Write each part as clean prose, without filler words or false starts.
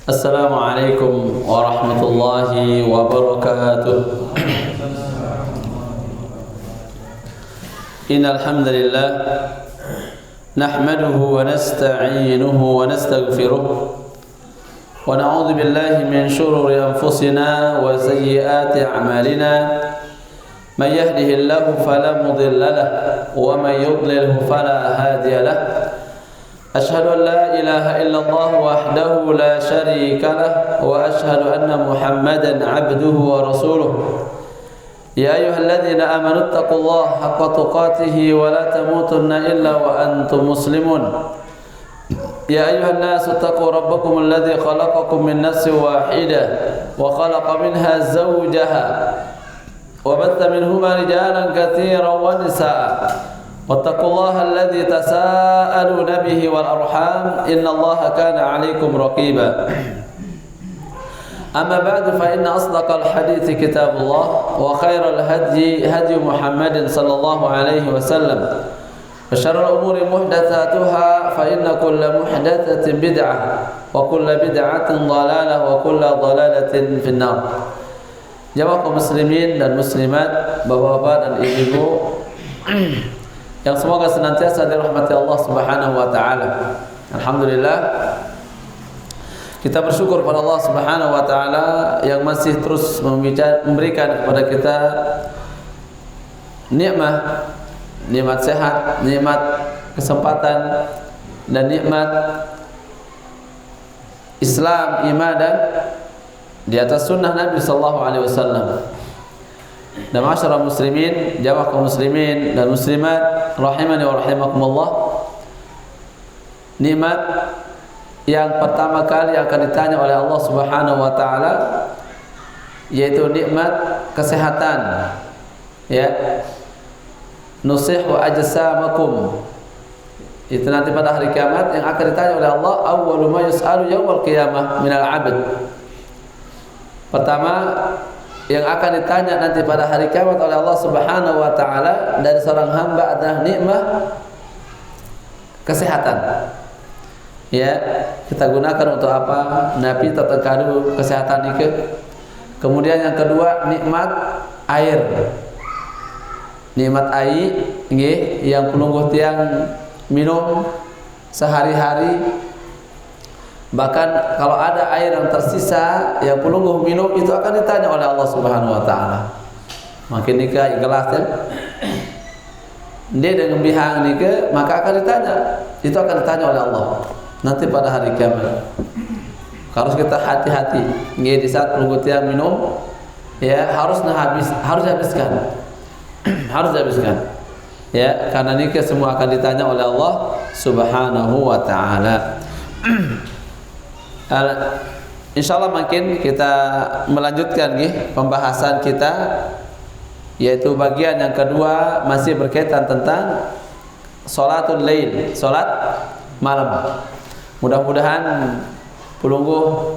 Assalamualaikum warahmatullahi wabarakatuh. Innal hamdalillah nahmaduhu wa nasta'inuhu wa nastaghfiruh wa na'udzu billahi min shururi anfusina wa sayyiati a'malina. Man yahdihillahu fala mudilla lahu wa man yudlilhu fala hadiya lahu. أشهد أن لا إله إلا الله وحده لا شريك له وأشهد أن محمدا عبده ورسوله يا أيها الذين آمنوا اتقوا الله حق تقاته ولا تموتن إلا وأنتم مسلمون يا أيها الناس اتقوا ربكم الذي خلقكم من نفس واحدة وخلق منها زوجها وبث منهما رجالا كثيرا ونساء واتقوا الله الذي تساءلون به والأرحام إن الله كان عليكم رقيبا أما بعد فإن أصدق الحديث كتاب الله وخير الهدي هدي محمد صلى الله عليه وسلم وشر الأمور محدثاتها فإن كل محدثة بدعة وكل بدعة ضلالة وكل ضلالة في النار. Jamaah kaum muslimin dan muslimat, bapak-bapak dan ibu-ibu yang semoga senantiasa dirahmati Allah Subhanahu wa taala. Alhamdulillah, kita bersyukur kepada Allah Subhanahu wa taala yang masih terus memberikan kepada kita nikmat sehat, nikmat kesempatan dan nikmat Islam, iman dan di atas sunnah Nabi sallallahu alaihi wasallam. Dan masyarakat muslimin, jamaah kaum muslimin dan muslimat rahimani wa rahimakumullah, nikmat yang pertama kali akan ditanya oleh Allah Subhanahu wa taala yaitu nikmat kesehatan. Ya. Nusihu ajsamakum. Itu nanti pada hari kiamat yang akan ditanya oleh Allah, awwalu ma yus'alu yaumil qiyamah minal 'abd. Pertama yang akan ditanya nanti pada hari kiamat oleh Allah Subhanahu wa taala dari seorang hamba adalah nikmat kesehatan. Ya, kita gunakan untuk apa? Nabi tatkala kesehatan itu. Kemudian yang kedua nikmat air. Nikmat air nggih yang pelungguh tiang minum sehari-hari. Bahkan kalau ada air yang tersisa yang pelungguh minum itu akan ditanya oleh Allah Subhanahu wa taala. Makin nikah gelas ya. Dia dengan bihang nikah maka akan ditanya. Itu akan ditanya oleh Allah nanti pada hari kiamat. Harus kita hati-hati. Nggih di saat pelungguh tiang minum ya harus habiskan. Harus habiskan. Ya, karena nikah semua akan ditanya oleh Allah Subhanahu wa taala. Insyaallah makin kita melanjutkan pembahasan kita, yaitu bagian yang kedua masih berkaitan tentang salatul lail, salat malam. Mudah-mudahan pelungguh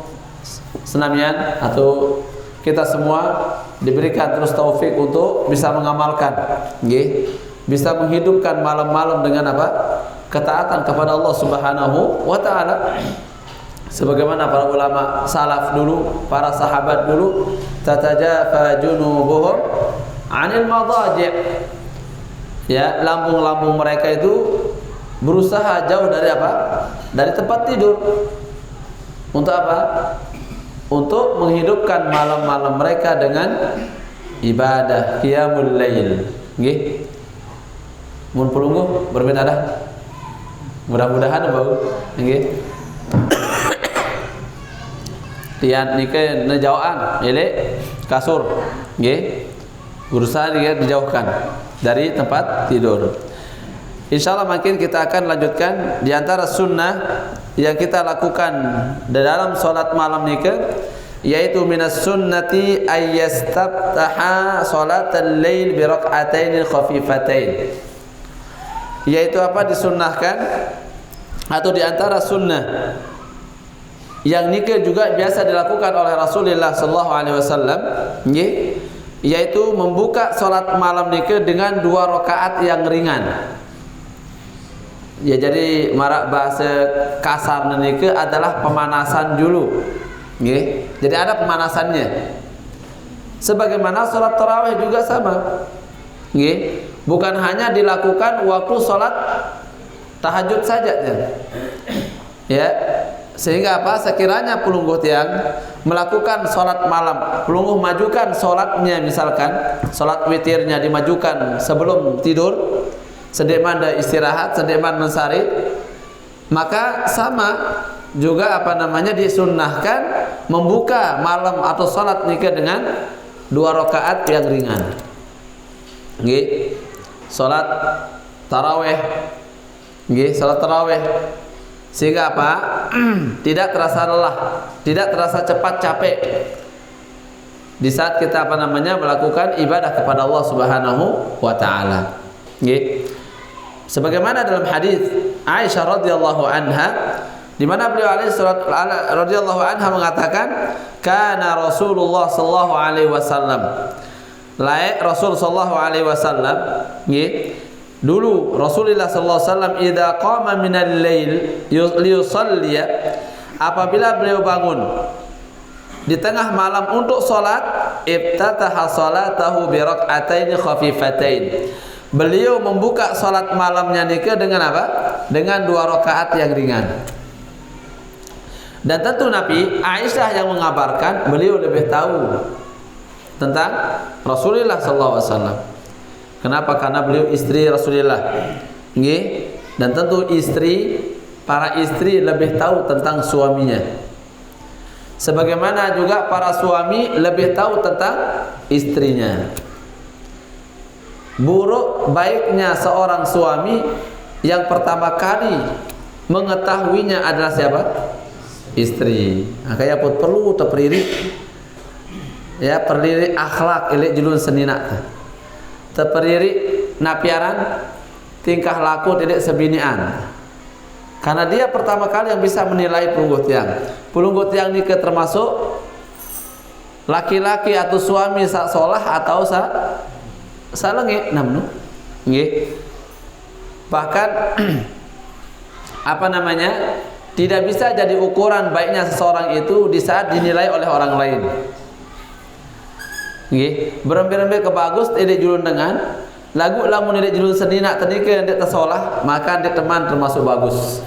senamian atau kita semua diberikan terus taufik untuk bisa mengamalkan, bisa menghidupkan malam-malam dengan apa? Ketaatan kepada Allah Subhanahu wa taala. Sebagaimana para ulama salaf dulu, para sahabat dulu, tatajafa junubuhum 'anil madaji'. Ya, lambung-lambung mereka itu berusaha jauh dari apa? Dari tempat tidur. Untuk apa? Untuk menghidupkan malam-malam mereka dengan ibadah qiyamul lail. Nggih. Mun pelungguh berbeda dah. Mudah-mudahan bagus. Nggih. Tian nikah nejauhan, elek kasur, berusaha dia dijauhkan dari tempat tidur. Insyaallah makin kita akan lanjutkan di antara sunnah yang kita lakukan di dalam salat malam nikah, yaitu minas sunnati ayyastabtaha salatal lail bi rak'atain khafifatain. Yaitu apa? Disunnahkan atau di antara sunnah yang nikah juga biasa dilakukan oleh Rasulullah sallallahu alaihi wasallam, yaitu membuka salat malam nikah dengan 2 rakaat yang ringan. Ya jadi marak bahasa kasar nike adalah pemanasan dulu. Nggih. Jadi ada pemanasannya. Sebagaimana salat tarawih juga sama. Nggih. Bukan hanya dilakukan waktu salat tahajud saja. Ya. Sehingga apa? Sekiranya pelungguh tiang melakukan salat malam, pelungguh majukan salatnya, misalkan salat witirnya dimajukan sebelum tidur, sedek manda istirahat, sedek manda mensari, maka sama juga disunnahkan membuka malam atau salat nikah dengan 2 rakaat yang ringan. Nggih. Salat tarawih. Nggih, salat tarawih. Sehingga apa? Tidak terasa lelah, tidak terasa cepat capek di saat kita melakukan ibadah kepada Allah Subhanahu wa taala. Nggih. Sebagaimana dalam hadis Aisyah radhiyallahu anha, di mana beliau radhiyallahu anha mengatakan, kana Rasulullah sallallahu alaihi wasallam, Rasul sallallahu alaihi wasallam, nggih, dulu Rasulullah sallallahu alaihi wasallam idza qama minal lail liyusalli, apabila beliau bangun di tengah malam untuk salat, iftataha salatahu bi rak'ataini khafifatain. Beliau membuka salat malamnya nikah dengan apa? Dengan 2 rakaat yang ringan. Dan tentu Nabi Aisyah yang mengabarkan, beliau lebih tahu tentang Rasulullah sallallahu alaihi wasallam. Kenapa? Karena beliau istri Rasulullah. Nggih. Dan tentu para istri lebih tahu tentang suaminya. Sebagaimana juga para suami lebih tahu tentang istrinya. Buruk baiknya seorang suami yang pertama kali mengetahuinya adalah siapa? Istri. Makanya pun perlu terperirik, ya, perlirik akhlak elek julun senina. Terperirik napiaran tingkah laku tidak sebinian. Karena dia pertama kali yang bisa menilai pelungguh tiang. Pelungguh tiang ini termasuk laki-laki atau suami sak solah atau sak lengit namnu. Nggih. Bahkan tidak bisa jadi ukuran baiknya seseorang itu di saat dinilai oleh orang lain. Nggih, berembe-rembe kebagus tidak julun dengan lagu lamun tidak julun senina tadi ke ndak tersolah, maka ndak teman termasuk bagus.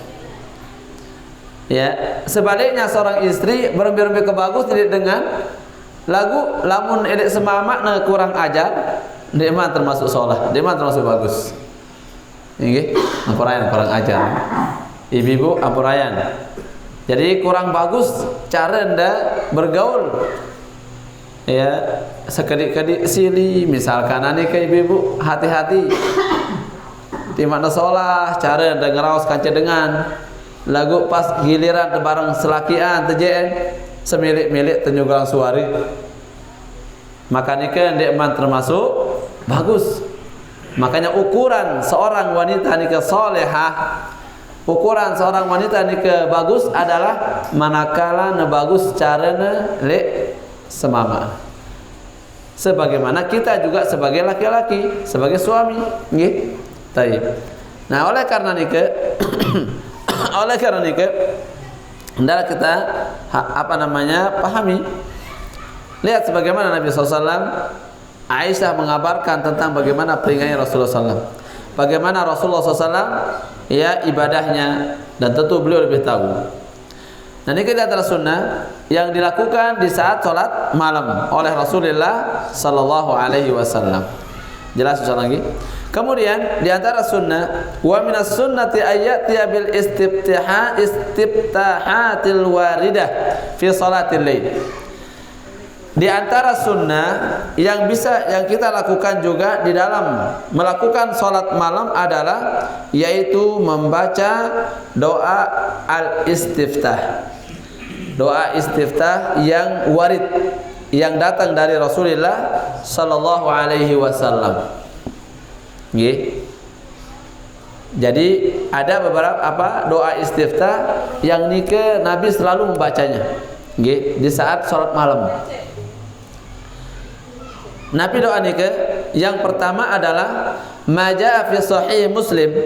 Ya, sebaliknya seorang istri berembe-rembe kebagus tidak dengan lagu lamun tidak semamak na kurang ajar, ndak man termasuk solah, ndak man termasuk bagus. Nggih, ampurayan kurang ajar. Ibu-ibu ampurayan. Jadi kurang bagus cara ndak bergaul. Ya, sekedik-kedik sili misalkan ani ke ibu-ibu hati-hati di mana sholah cara ngeraos kanca dengan lagu pas giliran bareng selakian tejen semilik-milik tenyugang suari, maka nikah ndek man termasuk bagus. Makanya ukuran seorang wanita nikah solehah, ukuran seorang wanita nikah bagus adalah manakala bagus caranya semama. Sebagaimana kita juga sebagai laki-laki, sebagai suami, nggih. Taib. Nah, oleh karena nikah hendaklah kita pahami. Lihat sebagaimana Nabi SAW, Aisyah mengabarkan tentang bagaimana peringatan Rasulullah SAW, bagaimana Rasulullah SAW ya ibadahnya, dan tentu beliau lebih tahu. Nah, ini kita adalah sunnah yang dilakukan di saat sholat malam oleh Rasulullah Sallallahu Alaihi Wasallam. Jelas insya Allah lagi. Kemudian di antara sunnah, wa minas sunnati ayyatiya bil istiftahatil waridah fi sholatil lail. Di antara sunnah yang kita lakukan juga di dalam melakukan sholat malam adalah yaitu membaca doa al-istiftah. Doa istiftah yang warid, yang datang dari Rasulullah Sallallahu Alaihi Wasallam. Nggih. Jadi ada beberapa doa istiftah yang Nabi selalu membacanya. Nggih, di saat sholat malam. Nabi doa yang pertama adalah maja fi sahih Muslim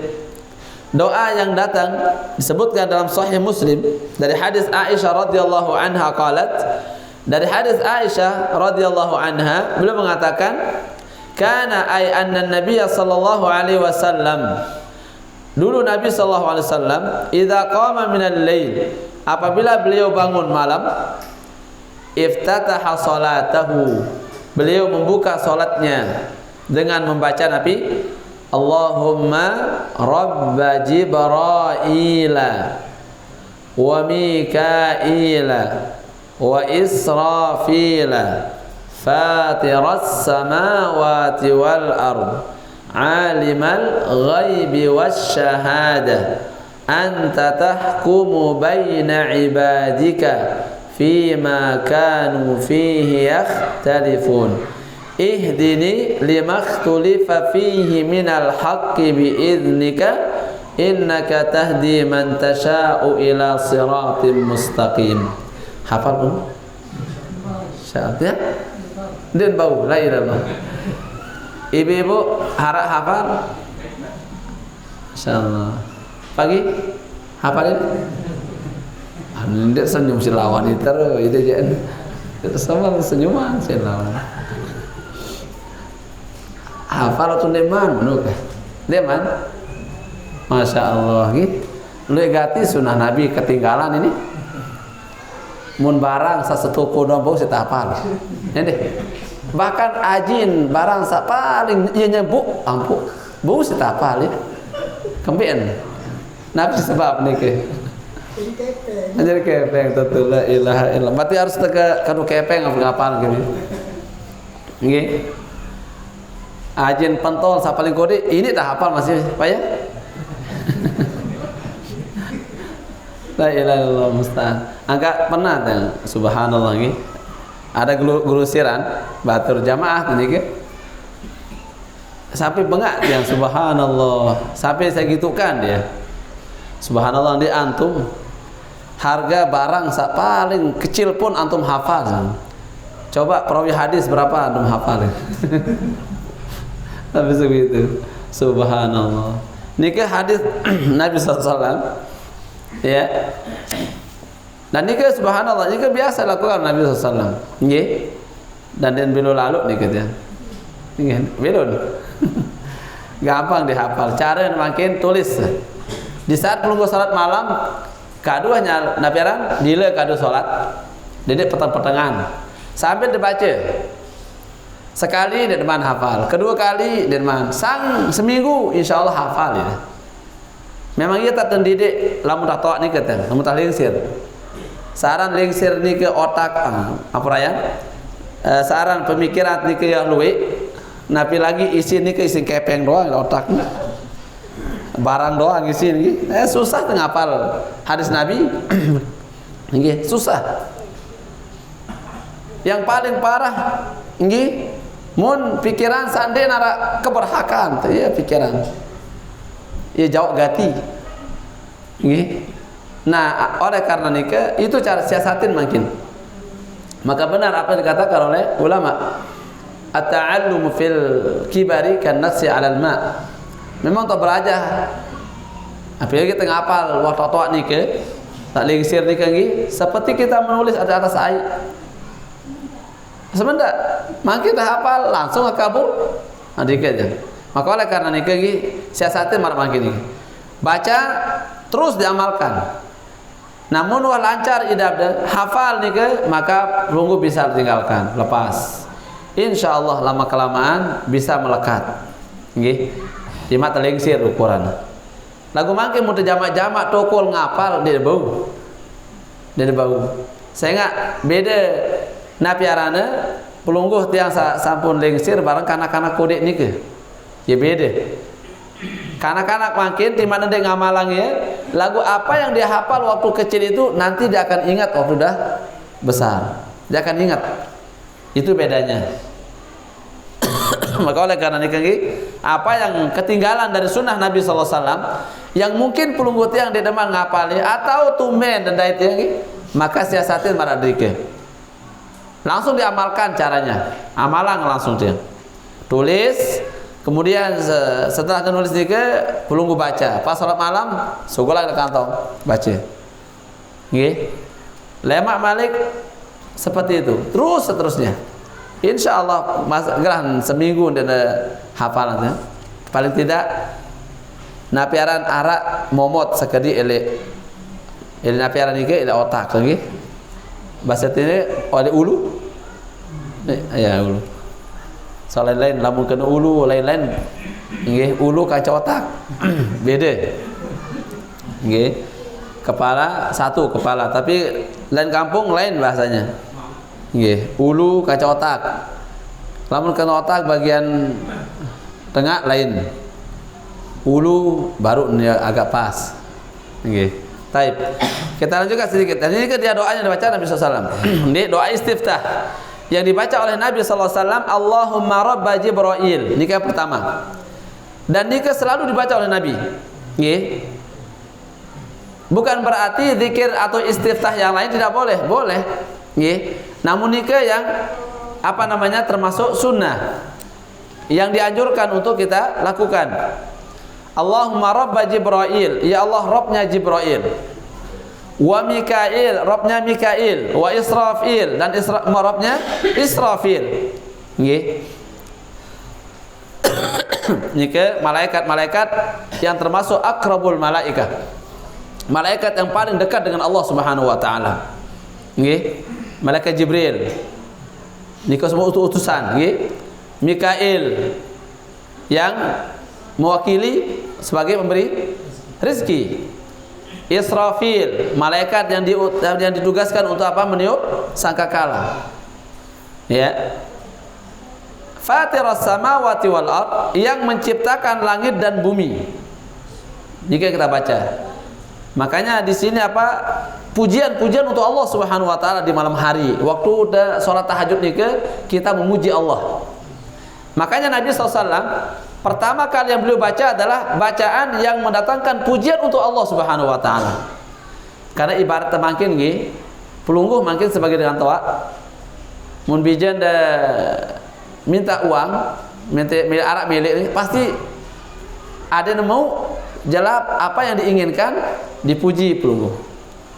doa yang datang disebutkan dalam Sahih Muslim dari hadis Aisyah radhiyallahu anha qalat, dari hadis Aisyah radhiyallahu anha beliau mengatakan, kana ay anna nabiyya sallallahu alaihi wasallam, dulu Nabi sallallahu alaihi wasallam idza qama minal lail, apabila beliau bangun malam, iftataha salatahu, beliau membuka salatnya dengan membaca Nabi, Allahumma rabba Jibraila wa Mikaila wa Israfila fatiras samawati wal ard alimal ghaibi wasyahada anta tahkumu baina ibadika fima kanu fihi yakhtalifun ihdini lima ikhtulifa fihi minal haqqi bi'idhnika innaka tahdi man tasha'u ila siratim mustaqim. Hafal pun? Syabda dan bau la ilaha. Ibu-ibu harap hafal? Insyaallah. Pagi hafalin? Anda senyum silawan itu jangan. Itu sama senyuman silawan. Hafal atau deman menurut deman? Masya Allah gitu. Lu gati sunnah Nabi ketinggalan ini. Mun barang sasetuku dombong kita hafal. Ini bahkan ajin barang sa paling ieu nyebuk ampuh. Bu kita hafal ya. Kembien. Nabi sebab niki. Jadi kepeng tentu la ilaha illallah. Berarti harus teka kanu kepeng ngapal gini. Nggih. Ajin pentol sapaling kode ini dah hafal masih Pak ya? La ilaha illallah musta'an. Angka pernah teh subhanallah nggih. Ada guru siran batur jamaah niki. Sampai bengak yang subhanallah. Sampai saya gitukan dia. Subhanallah di antum harga barang paling kecil pun antum hafal. Coba perawi hadis berapa antum hafal? Habis begitu. Subhanallah. Niki hadis Nabi SAW. Ya. Dan niki subhanallah niki biasa lakukan Nabi SAW. Nggih. Dan bilo lalu niki dia. Nggih, belum. Gampang dihafal. Cara makin tulis. Di saat menunggu salat malam, kaduanya nabiaran dile kadu salat. Jadi petang-petangan. Sambil dibaca. Sekali dia deman hafal, kedua kali dia deman, sang seminggu insyaallah hafal ya. Memang ia tak tendidik lamun dah tok ni kata, lamun tak lingsir. Saran lingsir ni ke otak apa raya? Saran pemikiran ni ke luwe. Napi lagi isi ni ke isi kepeng doang otak ni. Barang doang isi ni. Susah teu ngapal hadis Nabi. Nggih, susah. Yang paling parah nggih mun pikiran sande nara keberhakan teh ya pikiran. Ya jauh gati. Nggih. Nah, oleh karena nikah itu cara siasatin makin. Maka benar apa yang dikatakan oleh ulama. At-ta'allumu fil kibari kan nasi 'alal ma'. Memang tak belajar. Apalagi kita ngapal waktu tua nikah, tak lingsir nikah nggih, seperti kita menulis ada atas air. Sebentar, makin dah hafal langsung kabul. Dikit aja. Maka oleh karena nikah gini, siasatin marah makin ini. Baca terus diamalkan. Namun wah lancar idab hafal nikah, maka tunggu bisa ditinggalkan, lepas. Insya Allah lama kelamaan bisa melekat. Nggih. Di mata lingsir ukuran. Lagu makin mudah jamak-jamak tokol ngapal dia bau. Dia bau. Saya enggak beda. Napiarana pelungguh tiang sampun lingsir barang kanak-kanak kodek nike. Ya beda. Kanak-kanak makin di mana dia ngamalang ya, lagu apa yang dia hafal waktu kecil itu nanti dia akan ingat waktu udah besar. Dia akan ingat. Itu bedanya. Maka oleh karena nike apa yang ketinggalan dari sunnah Nabi SAW yang mungkin pelungguh tiang dia demang ngapali atau tumen dan dait yang maka siasatin marah dike. Langsung diamalkan caranya. Amalan langsung dia. Tulis, Kemudian setelah nulis nikah, pelunggu baca. Pas salat malam, sugulah ke kantong baca. Nggih. Lemak Malik seperti itu. Terus seterusnya. Insya Allah gerahan seminggu dan hafalannya. Paling tidak napiaran arak momot sekedi ele napiaran nikah ele otak lagi. Bahasa ini oleh ulu. Ya ulu. Soal lain lamun kena ulu lain-lain nggih ulu kaca otak beda nggih kepala satu kepala tapi lain kampung lain bahasanya nggih ulu kaca otak lamun kena otak bagian tengah lain ulu baru agak pas nggih taib kita lanjutkan sedikit dan ini dia doanya dibaca Nabi SAW ini doa istiftah yang dibaca oleh Nabi SAW, Allahumma rabba Jibril. Nikah pertama. Dan nikah selalu dibaca oleh Nabi. Nggih. Bukan berarti zikir atau istiftah yang lain tidak boleh, boleh. Nggih. Namun nikah yang termasuk sunnah yang dianjurkan untuk kita lakukan. Allahumma rabba Jibril. Ya Allah, Rabbnya Jibril. Wa Mikail, Rabbnya Mikail, wa Israfil dan Rabbnya Israfil. Nggih. Niki malaikat-malaikat yang termasuk akrabul malaikah. Malaikat yang paling dekat dengan Allah Subhanahu wa taala. Nggih. Malaikat Jibril. Niki semua utusan, nggih. Mikail yang mewakili sebagai pemberi rezeki. Israfil, malaikat yang ditugaskan untuk apa? Meniup sangkakala. Ya. Fatiras samawati wal ard, yang menciptakan langit dan bumi. Jika kita baca. Makanya di sini apa? Pujian-pujian untuk Allah Subhanahu wa taala di malam hari. Waktu udah salat tahajud kita memuji Allah. Makanya Nabi SAW pertama kali yang beliau baca adalah bacaan yang mendatangkan pujian untuk Allah Subhanahu wa taala. Karena ibarat mangkin nggih, pelungguh mangkin sebagai dengan toa. Mun bijan da minta uang, minta arak milik ini pasti ada yang mau jawab apa yang diinginkan, dipuji pelungguh.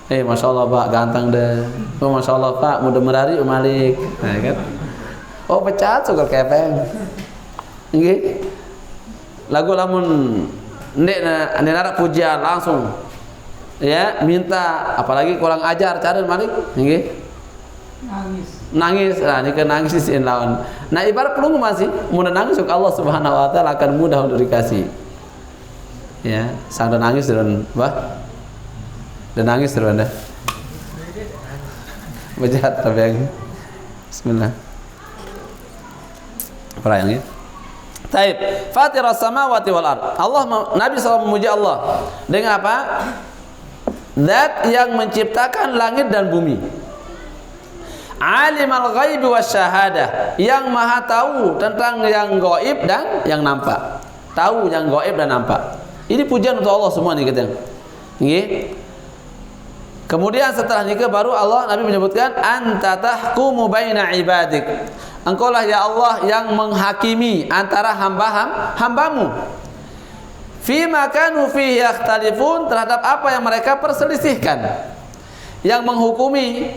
Masya Allah Pak, ganteng deh. Oh Masya Allah Pak, mudah merari Malik. Nah, kan? Oh pecat sugar kepeng. Nggih. Lagu lamun ndek nara pujian langsung ya minta, apalagi kurang ajar cara Malik nggih nangis nah ini nangis di lawan. Nah ibarat pelunggu masih mudah nangis Allah Subhanahu wa taala akan mudah untuk dikasih ya sang nangis dan nangis terus dah bejat tapi yang bismillah perayaan ya. Taib, Fatiras samawati wal ard. Nabi SAW memuji Allah dengan apa? Zat yang menciptakan langit dan bumi. Alimal ghaibi wasyahadah, yang maha tahu tentang yang gaib dan yang nampak. Tahu yang gaib dan nampak. Ini pujian untuk Allah semua nih kita. Nggih. Kemudian setelah nikah baru Nabi menyebutkan anta tahkumu baina ibadik. Engkaulah ya Allah yang menghakimi antara hambamu. Fima kanu fihi yakhtalifun, terhadap apa yang mereka perselisihkan. Yang menghukumi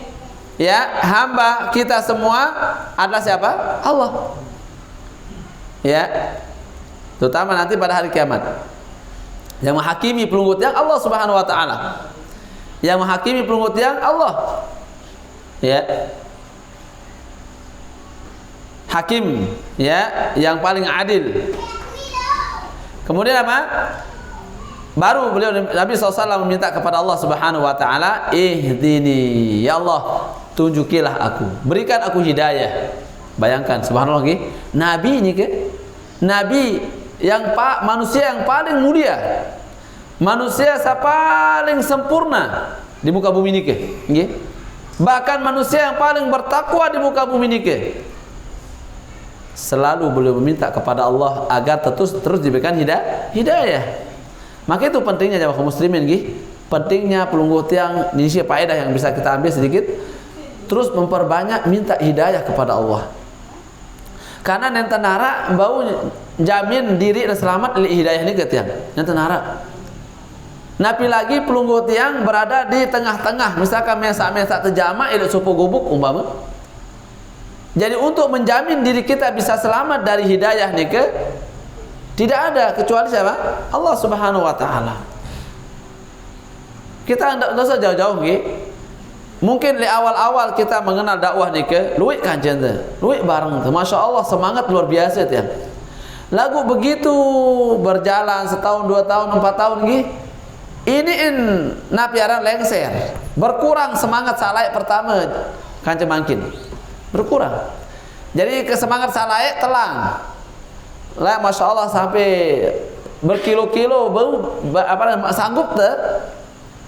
ya hamba kita semua adalah siapa? Allah. Ya. Terutama nanti pada hari kiamat. Yang menghakimi pelunggut yang Allah Subhanahu wa taala. Yang menghakimi pelunggut yang Allah. Ya. Hakim ya, yang paling adil. Kemudian apa? Baru beliau Nabi SAW meminta kepada Allah Subhanahu wa taala, ihdini, ya Allah, tunjukilah aku, berikan aku hidayah. Bayangkan subhanallah nggih, nabi ini ke nabi yang manusia yang paling mulia. Manusia yang paling sempurna di muka bumi ini ke, nggih. Bahkan manusia yang paling bertakwa di muka bumi ini ke. Selalu beliau meminta kepada Allah agar terus diberikan hidayah. Maka itu pentingnya jamaah kaum muslimin nggih. Pentingnya pelungguh tiang di sini faedah yang bisa kita ambil sedikit. Terus memperbanyak minta hidayah kepada Allah. Karena nenten nara bau jamin diri dan selamat li hidayah ni tiang yang tenara. Napi lagi pelunggu tiang berada di tengah-tengah, misalkan mesak-mesak terjama elok supo gubuk umpama. Jadi untuk menjamin diri kita bisa selamat dari hidayah ni tidak ada kecuali siapa? Allah Subhanahu wa taala. Kita tidak usah jauh-jauh nggih. Mungkin di awal-awal kita mengenal dakwah ni luik kanjen tu. Luik bareng tu. Masya-Allah semangat luar biasa tiang. Lagu begitu berjalan setahun, 2 tahun, 4 tahun nggih. Iniin napiaran lengser, berkurang semangat salai pertama kanca mangkin, berkurang. Jadi kesemangat salai telang, lah masya Allah sampai berkilo-kilo baru sanggup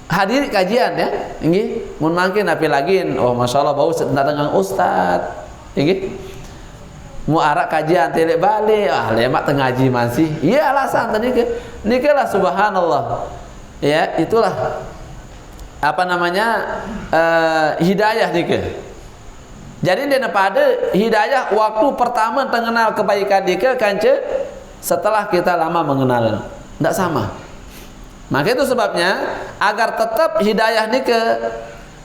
hadir kajian ya, ini mun mangkin napi lagi, oh masya Allah bau dengan ustad, ini mau arak kajian telek balik, lemak tengaji masih, iya alasan tadi ke lah subhanallah. Ya, itulah apa namanya hidayah nih ke. Jadi dia pada hidayah waktu pertama mengenal kebaikan dia kanca setelah kita lama mengenal, tidak sama. Maka itu sebabnya agar tetap hidayah nih ke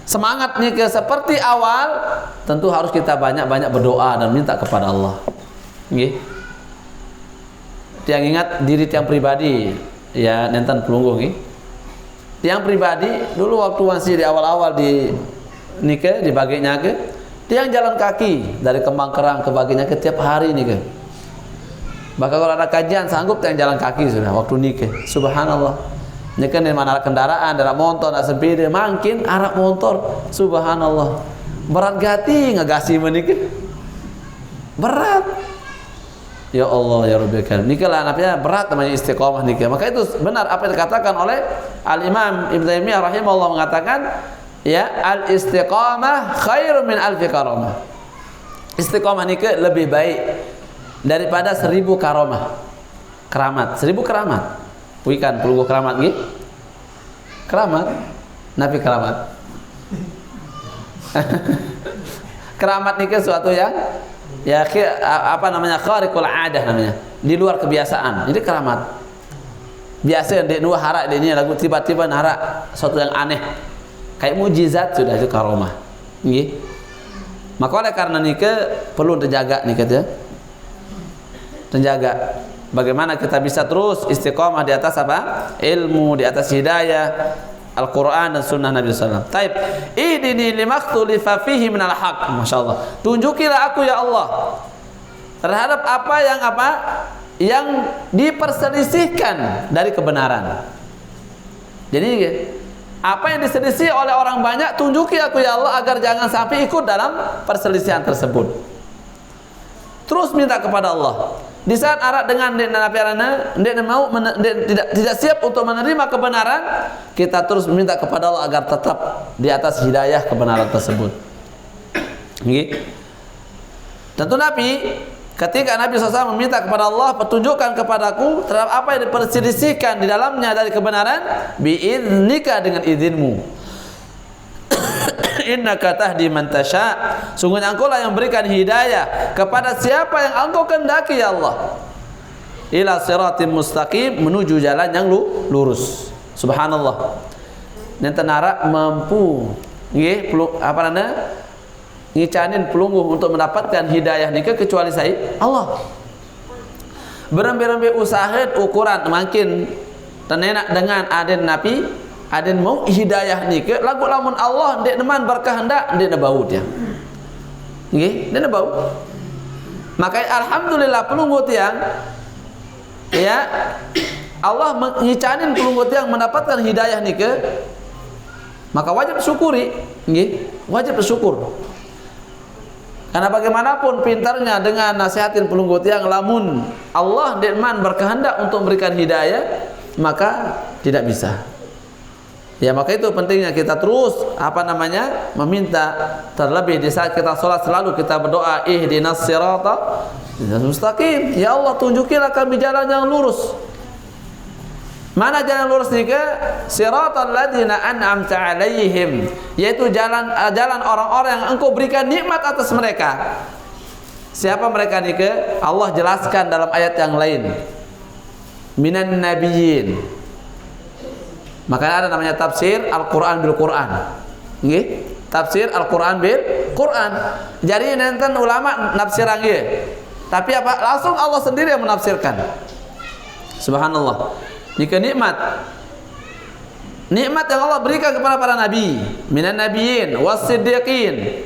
semangat nih ke seperti awal, tentu harus kita banyak-banyak berdoa dan minta kepada Allah. Nggih. Tiang ingat diri tiang pribadi ya nenten pelungguh nggih. Tiang pribadi dulu waktu masih di awal-awal di nikah di baginya ke tiang jalan kaki dari Kembang Kerang ke baginya ke tiap hari nikah. Bahkan kalau ada kajian sanggup tiang jalan kaki sudah waktu nikah. Subhanallah. Nikah di mana ada kendaraan, ada motor, ada sepeda, makin arak motor. Subhanallah. Berat gati ngagasi menikah. Berat. Ya Allah ya Rabbi karim. Nikah lah namanya berat namanya istiqomah nikah. Maka itu benar apa yang dikatakan oleh Al-Imam Ibnu Taimiyah rahimahullah mengatakan ya al-istiqamah khairu min alfi karamah. Istiqomah nikah lebih baik daripada 1000 karamah. Keramat, 1000 keramat. Bukan pelunggu keramat nggih. Keramat. Nabi keramat. Keramat nikah suatu yang ya apa namanya khariqul adah namanya, di luar kebiasaan. Ini keramat. Biasa dia dua harak dia ini lagu tiba-tiba harak sesuatu yang aneh. Kayak mujizat sudah itu karomah. Nggih. Maka oleh karena nikah perlu terjaga nikah ya. Terjaga. Bagaimana kita bisa terus istiqomah di atas apa? Ilmu, di atas hidayah, Al-Quran dan Sunnah Nabi SAW. Taib. Idini limaktulifa fihi minal haq. Masya Allah. Tunjukilah aku ya Allah terhadap apa yang diperselisihkan dari kebenaran. Jadi apa yang diselisih oleh orang banyak, tunjuki aku ya Allah agar jangan sampai ikut dalam perselisihan tersebut. Terus minta kepada Allah. Di saat arak dengan tidak siap untuk menerima kebenaran, kita terus meminta kepada Allah agar tetap di atas hidayah kebenaran tersebut. Tentu Nabi, ketika Nabi SAW meminta kepada Allah, petunjukkan kepadaku terhadap apa yang diperselisihkan di dalamnya dari kebenaran, biiznika dengan izinmu. Innaka tahdi man tasha, sungguhnya engkau lah yang berikan hidayah kepada siapa yang engkau kehendaki ya Allah, ila siratim mustaqim, menuju jalan yang lurus. Subhanallah. Nenten arak mampu nggih apa namanya ngicanin pelungguh untuk mendapatkan hidayah nikah kecuali saya Allah. Berembe-rembe usaha ukuran makin tenenak dengan aden Nabi. Aden mau hidayah ni ke lagu lamun Allah ndek neman berkehendak ndek nebau dia. Nggih, ndek nebau. Maka alhamdulillah pelunggu tiang ya Allah mengicanin pelunggu tiang mendapatkan hidayah ni ke, maka wajib syukuri, nggih, wajib bersyukur. Karena bagaimanapun pintarnya dengan nasihatin pelunggu tiang lamun Allah ndek neman berkehendak untuk memberikan hidayah, maka tidak bisa. Ya maka itu pentingnya kita terus apa namanya meminta, terlebih di saat kita sholat selalu kita berdoa ihdinas sirata mustaqim. Ya Allah tunjukilah kami jalan yang lurus. Mana jalan lurus ni ke? Siratal ladzina an'amta alaihim, yaitu jalan orang-orang yang engkau berikan nikmat atas mereka. Siapa mereka nike? Allah jelaskan dalam ayat yang lain. Minan nabiyyin. Makanya ada namanya tafsir Al-Qur'an bil Qur'an. Nggih? Tafsir Al-Qur'an bil Qur'an. Jadi nenten ulama nafsiran nggih. Tapi apa? Langsung Allah sendiri yang menafsirkan. Subhanallah. Jika nikmat yang Allah berikan kepada para nabi, minan nabiyyin was-siddiqin,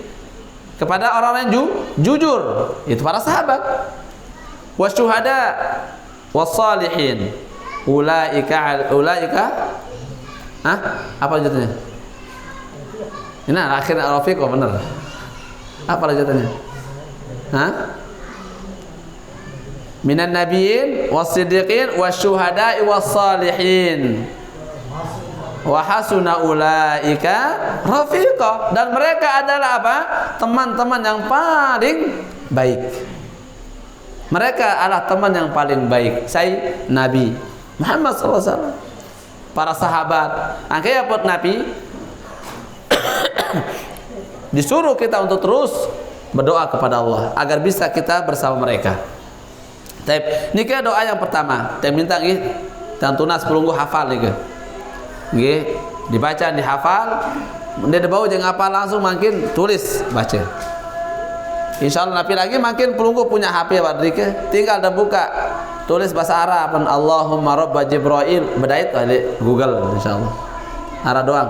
kepada orang yang jujur, itu para sahabat, wasyuhada was-salihin, ulaika apa jatuhnya? Ini akhirnya al-rafiq benar. Apa jatuhnya? Minan nabiyyin was-siddiqin wasyuhada was-salihin wa hasuna ulaika rafiqa, dan mereka adalah apa? Teman-teman yang paling baik. Mereka adalah teman yang paling baik. Saya Nabi Muhammad SAW, para sahabat. Akhirnya buat Nabi disuruh kita untuk terus berdoa kepada Allah agar bisa kita bersama mereka. Ini ke doa yang pertama. Saya minta dan tunas pelunggu hafal nih. Nggih, dibaca, dihafal, dia bau jangan apa langsung makin tulis baca. Insyaallah napi lagi makin pelunggu punya HP Pak Drike, tinggal dah buka tulis bahasa Arab, Allahumma rabba Jibril, bedait di Google insyaallah. Arab doang.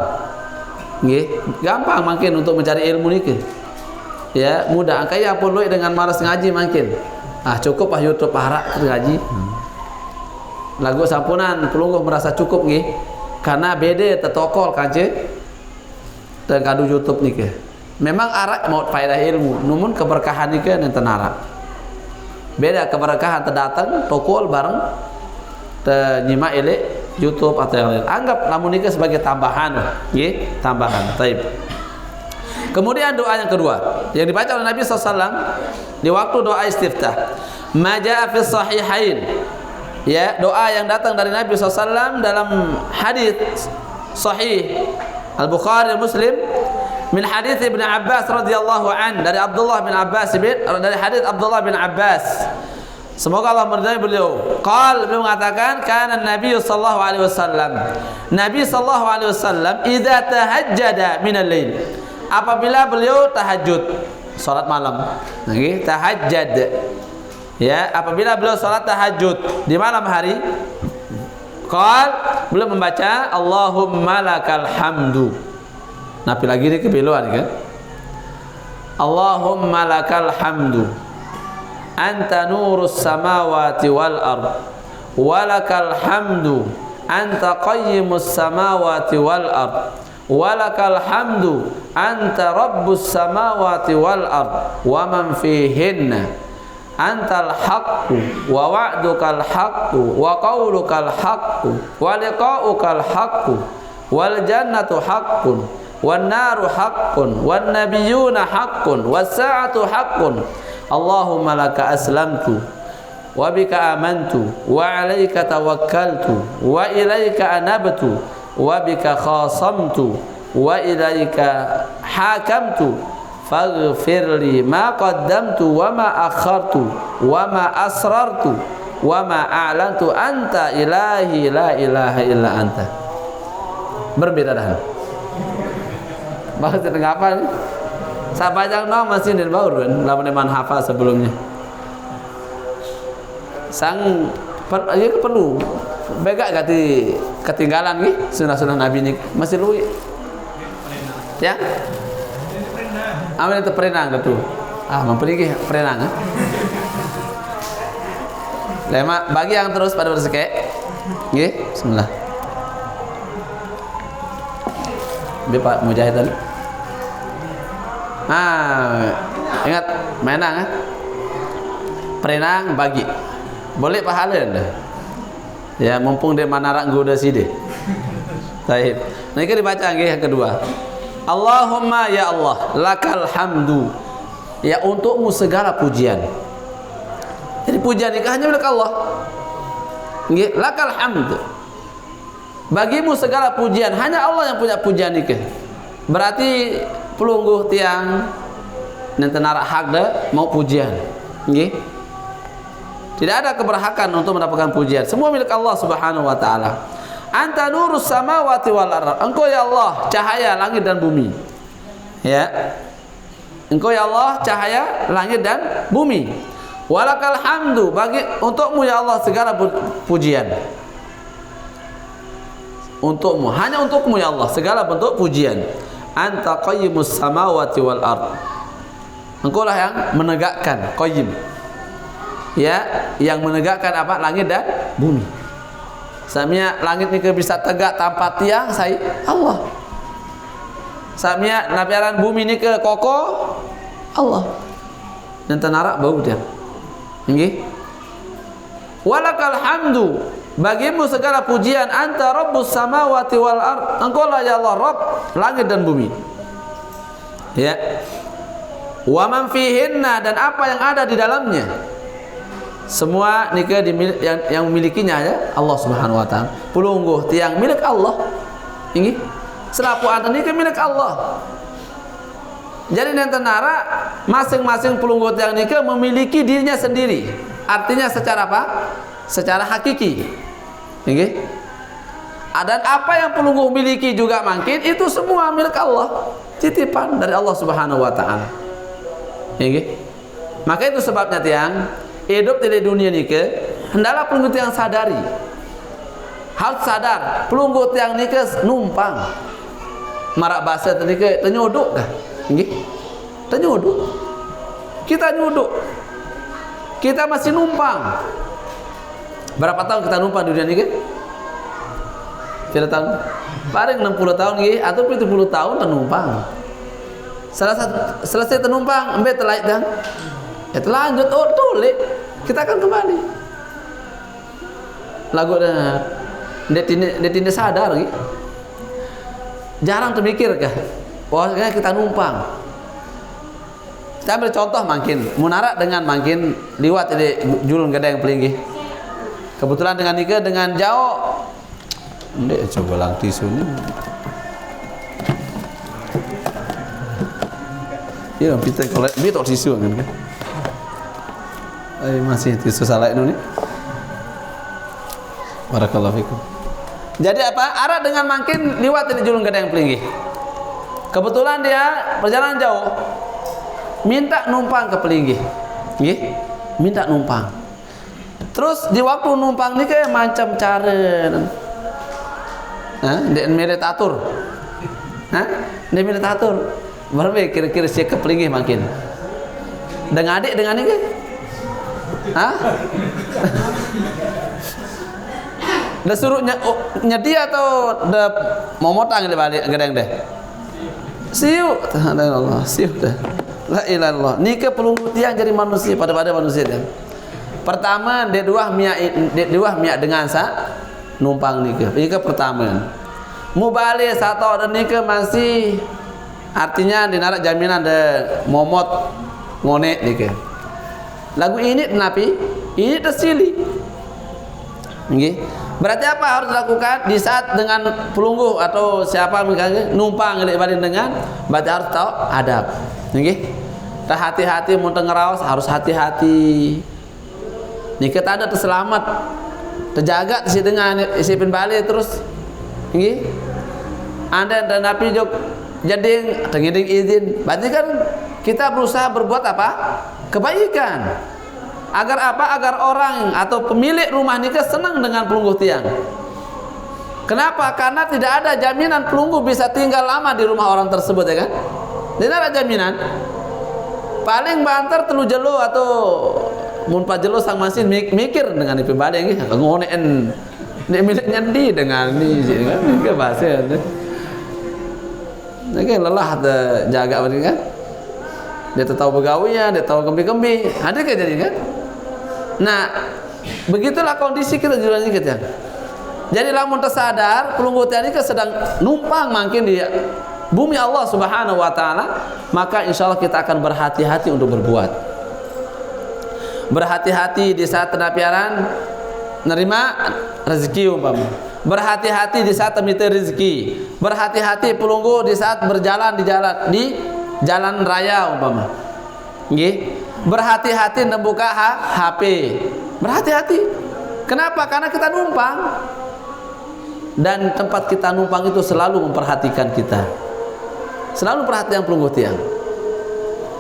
Nggih, gampang makin untuk mencari ilmu niki. Ya, mudah. Angkanya pun dengan malas ngaji makin. Cukup YouTube harap ngaji. Lagu sampunan pelunggu merasa cukup nggih. Karena beda tetokol kanje dan kadu YouTube nih ke. Memang arak mau faedah ilmu, namun keberkahan nih ke nenten arak. Beda keberkahan terdatang tokol bareng nyimak elek YouTube atau yang lain. Anggap lamun nih sebagai tambahan, nggih, tambahan. Taib. Kemudian doa yang kedua yang dibaca oleh Nabi SAW di waktu doa istiftah. Maja'a fi sahihain. Ya, doa yang datang dari Nabi SAW dalam hadis sahih Al-Bukhari Muslim min hadis Ibn Abbas radhiyallahu an, dari Abdullah bin Abbas, dari hadis Abdullah bin Abbas, semoga Allah meridai beliau. Beliau mengatakan kana Nabi sallallahu alaihi wasallam, Nabi sallallahu alaihi wasallam idza tahajjada min al-lail, apabila beliau tahajud salat malam, nggih, tahajjad. Ya, apabila beliau salat tahajud di malam hari, beliau membaca Allahumma lakal hamdu. Napi lagi dia kebeluan kan? Allahumma lakal hamdu. Anta nurus samawati wal ard. Walakal hamdu. Anta qayyimus samawati wal ard. Walakal hamdu. Anta rabbus samawati wal ard. Wa man fihinna. Antal haqqu wa wa'dukal haqqu wa qaulukal haqqu wa liqa'ukal haqqu wal jannatu haqqun wan naru haqqun wan nabiyyuna haqqun was sa'atu haqqun. Allahumma laka aslamtu wa bika amantu wa 'alaika tawakkaltu wa ilaika anabtu wa bika khasamtu wa ilaika hakamtu faghfirli ma qaddamtu wa ma akhartu wa ma asrartu wa ma a'lantu anta ilahi la ilaha illa anta. Berbeda dah. Maksudnya ngapa nih? Sabajang no masih di bawah kan, lamun man hafal sebelumnya. Sang perlu bega ganti ketinggalan nih sunah-sunah Nabi nih masih luwi. Ya? Amin itu perenang gitu. Memperigi perenang. Lema bagi yang terus pada berseke. Nggih, bismillah. Bapak Mujahid tadi. Ingat menang perenang bagi. Boleh pahala dah. Ya, mumpung dia manarak goda sini. Baik. Nah, ini dibaca nggih yang kedua. Allahumma ya Allah, lakal hamdu. Ya, untukmu segala pujian. Jadi pujian itu hanya milik Allah. Nggih, lakal hamdu. Bagimu segala pujian, hanya Allah yang punya pujian itu. Berarti pelungguh tiang nenten arak hak dah mau pujian. Nggih. Tidak ada keberhakan untuk mendapatkan pujian. Semua milik Allah Subhanahu wa taala. Anta nurus samawati wal ardh. Engkau ya Allah cahaya langit dan bumi. Ya. Engkau ya Allah cahaya langit dan bumi. Walakal hamdu, bagi untukmu ya Allah segala pujian. Untukmu, hanya untukmu ya Allah segala bentuk pujian. Anta qayyimus samawati wal ardh. Engkau lah yang menegakkan, qayyim. Ya, yang menegakkan apa? Langit dan bumi. Samia langit ni bisa tegak tanpa tiang, saya Allah. Samia nabiaran bumi ni ke kokoh, Allah. Dan tenara bau dia. Nggih. Walakal hamdu, bagimu segala pujian. Anta rabbus samawati wal ardh. Engkau lah ya Allah Rabb langit dan bumi. Ya. Wa man fihinna, dan apa yang ada di dalamnya. Semua nikah yang memilikinya ya Allah Subhanahu wa taala. Pulungguh tiang milik Allah. Ini selaku anta nikah milik Allah. Jadi nanti nara masing-masing pulungguh tiang nikah memiliki dirinya sendiri. Artinya secara apa? Secara hakiki. Ini. Dan apa yang pulungguh miliki juga makin itu semua milik Allah. Titipan dari Allah Subhanahu wa taala. Maka itu sebabnya tiang hidup di dunia ni ke hendaklah pelunggut yang sadari, harus sadar pelunggut yang ni ke numpang marak bahasa tadi ke tenyodok dah, tenyodok, kita nyodok, kita masih numpang. Berapa tahun kita numpang di dunia ni ke? Berapa tahun? Paling 60 tahun ke atau 70 tahun tenumpang. Selesai tenumpang, ambil terlaik dah. Ya terlanjut, oh tulik, kita akan kembali. Lagu dah, dia tidak sadar, gitu. Jarang terpikir kah? Bahwasanya kita numpang. Kita ambil contoh makin, munara dengan makin liwat di julun gede yang pelinggi. Kebetulan dengan nikah dengan jauh, dia coba lang tisu ni. Ya, kita kalau dia tak tisu kan? Masih tisu salah ini. Barakallahu fikum. Jadi apa? Arah dengan makin liwat di julung gede yang pelinggi. Kebetulan dia perjalanan jauh, minta numpang ke pelinggi, minta numpang. Terus di waktu numpang ni kayak macam cara, dia meditator, dia meditator. Berapa kira-kira si ke pelinggi makin? Dengan adik dengan ni ke? Dah suruh nyedi atau dah mau motang dia balik gedeng deh. Siu, Allah, siu dah. La ilaha illallah. Ni ke pelunggut yang jadi manusia pada manusia dia. Pertama dia dua miak dengan sa numpang ni ke. Ini ke pertama. Mubalik satu dan ni ke masih artinya dinarak jaminan de momot ngonek ni ke. Lagu ini napi ini tersili. Nggih. Berarti apa harus dilakukan di saat dengan pelungguh atau siapa misalnya numpang balik dengan berarti harus tahu adab. Nggih. Dah hati-hati mun ngeraos harus hati-hati. Nika tanda terselamat. Terjaga si dengan isi balik terus. Nggih. Anda dan napi jok jadi tengiding izin. Berarti kan kita berusaha berbuat apa? Kebaikan. Agar apa? Agar orang atau pemilik rumah nikah senang dengan pelungguh tiang. Kenapa? Karena tidak ada jaminan pelungguh bisa tinggal lama di rumah orang tersebut, ya kan? Tidak ada jaminan. Paling banter telu jelo atau mun pajelo sang masin mikir dengan IP balik nggih ngoneken nek miliknya di dengan ni kan ke bahasa. Nah, kan lelah jaga begini kan? Dia tahu begawinya, dia tahu kembi-kembi. Ada kan jadi kan? Nah, begitulah kondisi kita di dunia kita. Jadi lamun tersadar, pelungguh tadi sedang numpang makin di bumi Allah Subhanahu wa taala, maka insyaallah kita akan berhati-hati untuk berbuat. Berhati-hati di saat tenapiaran nerima rezeki umpama. Berhati-hati di saat minta rezeki. Berhati-hati pelungguh di saat berjalan di jalan raya umpama. Nggih. Berhati-hati membuka HP. Berhati-hati. Kenapa? Karena kita numpang. Dan tempat kita numpang itu selalu memperhatikan kita. Selalu perhatian pelungguh tiang.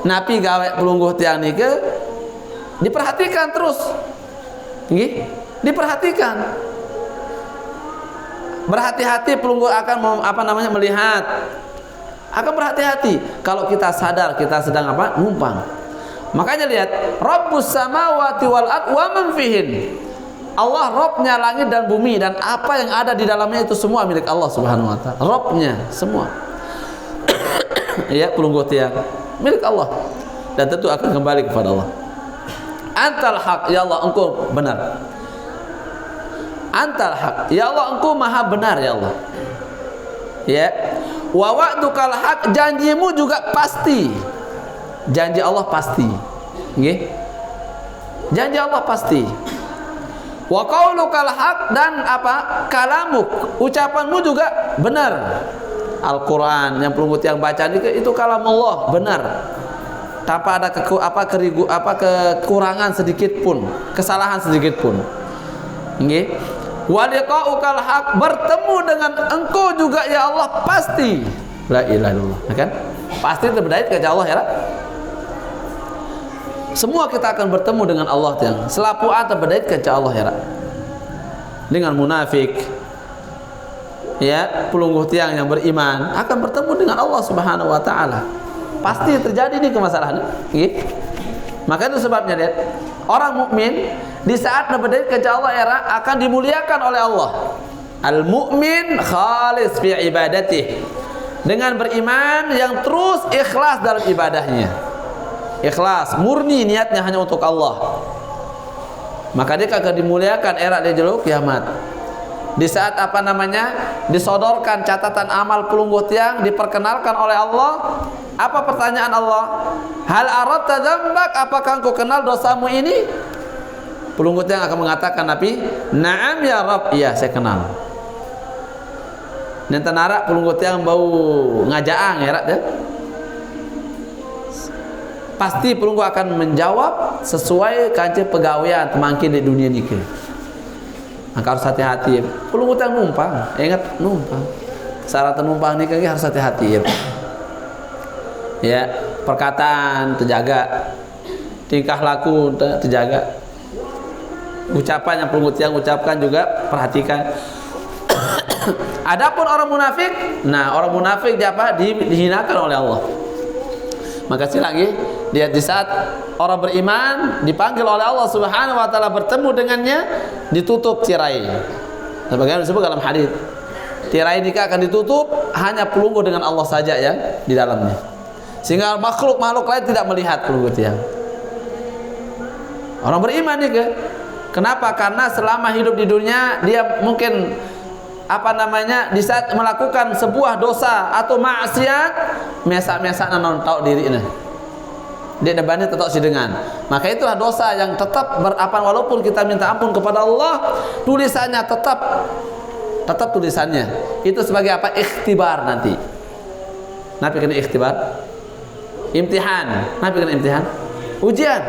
Napi gawe pelungguh tiang nike diperhatikan terus. Nggih, diperhatikan. Berhati-hati pelungguh akan melihat. Akan berhati-hati kalau kita sadar kita sedang numpang. Makanya lihat, Rabbus samawati wal ard wa man fihin. Allah Rabbnya langit dan bumi dan apa yang ada di dalamnya itu semua milik Allah Subhanahu wa taala. Rabbnya semua. Ya, pelungguh tiang milik Allah dan tentu akan kembali kepada Allah. Antal haq, ya Allah engkau benar. Antal haq, ya Allah engkau maha benar ya Allah. Ya. Wa wa'dukal haq, janjimu juga pasti. Janji Allah pasti. Nggih. Janji Allah pasti. Wa qaulukal haq, dan kalamuk, ucapanmu juga benar. Al-Qur'an yang pelungguh tiang baca itu kalam Allah benar. Tanpa ada kekurangan sedikit pun, kesalahan sedikit pun. Nggih. Wa liqa'ukal haq, bertemu dengan engkau juga ya Allah pasti. La ilaha illallah, kan? Pasti terbedait ke Allah ya. Semua kita akan bertemu dengan Allah yang selapuan terbedait ke Allah ya. Dengan munafik, ya, pelungguh tiang yang beriman akan bertemu dengan Allah Subhanahu wa taala. Pasti terjadi nih kemasalahan. Nggih. Maka itu sebabnya lihat, orang mukmin di saat terbedait ke Allah ya akan dimuliakan oleh Allah. Al mukmin khalis fi ibadatihi. Dengan beriman yang terus ikhlas dalam ibadahnya. Ikhlas, murni niatnya hanya untuk Allah. Maka dia akan dimuliakan era dia jeluk kiamat. Di saat disodorkan catatan amal pelungguh tiang, diperkenalkan oleh Allah. Apa pertanyaan Allah? Hal aradta dzambak, apakah engkau kenal dosamu ini? Pelungguh tiang akan mengatakan Nabi, "Na'am ya Rabb." Iya, saya kenal. Nanti narak pelungguh tiang bau ngajaang ya, ya. Pasti pelungguh akan menjawab sesuai kancing pegawaian temangkin di dunia ini. Maka harus hati-hati. Pelungguh tiang numpang, ingat numpang. Syarat numpang ini harus hati-hati. Ya, perkataan terjaga, tingkah laku terjaga, ucapan yang pelungguh tiang ucapkan juga perhatikan. Adapun orang munafik, orang munafik dihinakan oleh Allah. Maka lagi dia di saat orang beriman dipanggil oleh Allah Subhanahu wa taala bertemu dengannya, ditutup tirai. Sebagaimana disebut dalam hadis. Tirai nikah akan ditutup, hanya pelungguh dengan Allah saja yang di dalamnya. Sehingga makhluk-makhluk lain tidak melihat pelungguh tiang. Orang beriman nih kenapa? Karena selama hidup di dunia dia mungkin di saat melakukan sebuah dosa atau maksiat, mesak-mesak non tahu diri ini. Dia depannya tetap sidengan. Maka itulah dosa yang tetap walaupun kita minta ampun kepada Allah, tulisannya tetap tulisannya. Itu sebagai ikhtibar nanti. Nabi kena ikhtibar, imtihan. Nabi kena imtihan, ujian.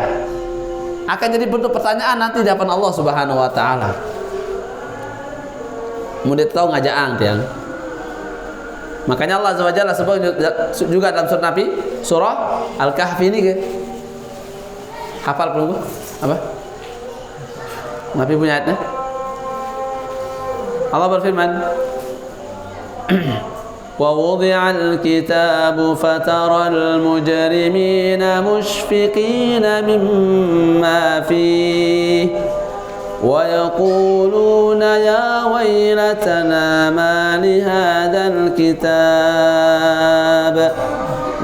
Akan jadi bentuk pertanyaan nanti di hadapan Allah Subhanahu wa taala. Mudah tahu ngajaang tiang. Makanya Allah Azza wa Jalla sebut juga dalam surah Nabi, surah Al-Kahfi ini hafal pelungguh apa? Nabi punya ayatnya. Allah berfirman, wa wudi'al kitabu fataral mujrimina mushfiqina mimma fihi ويقولون يا ويلتنا ما لهذا الكتاب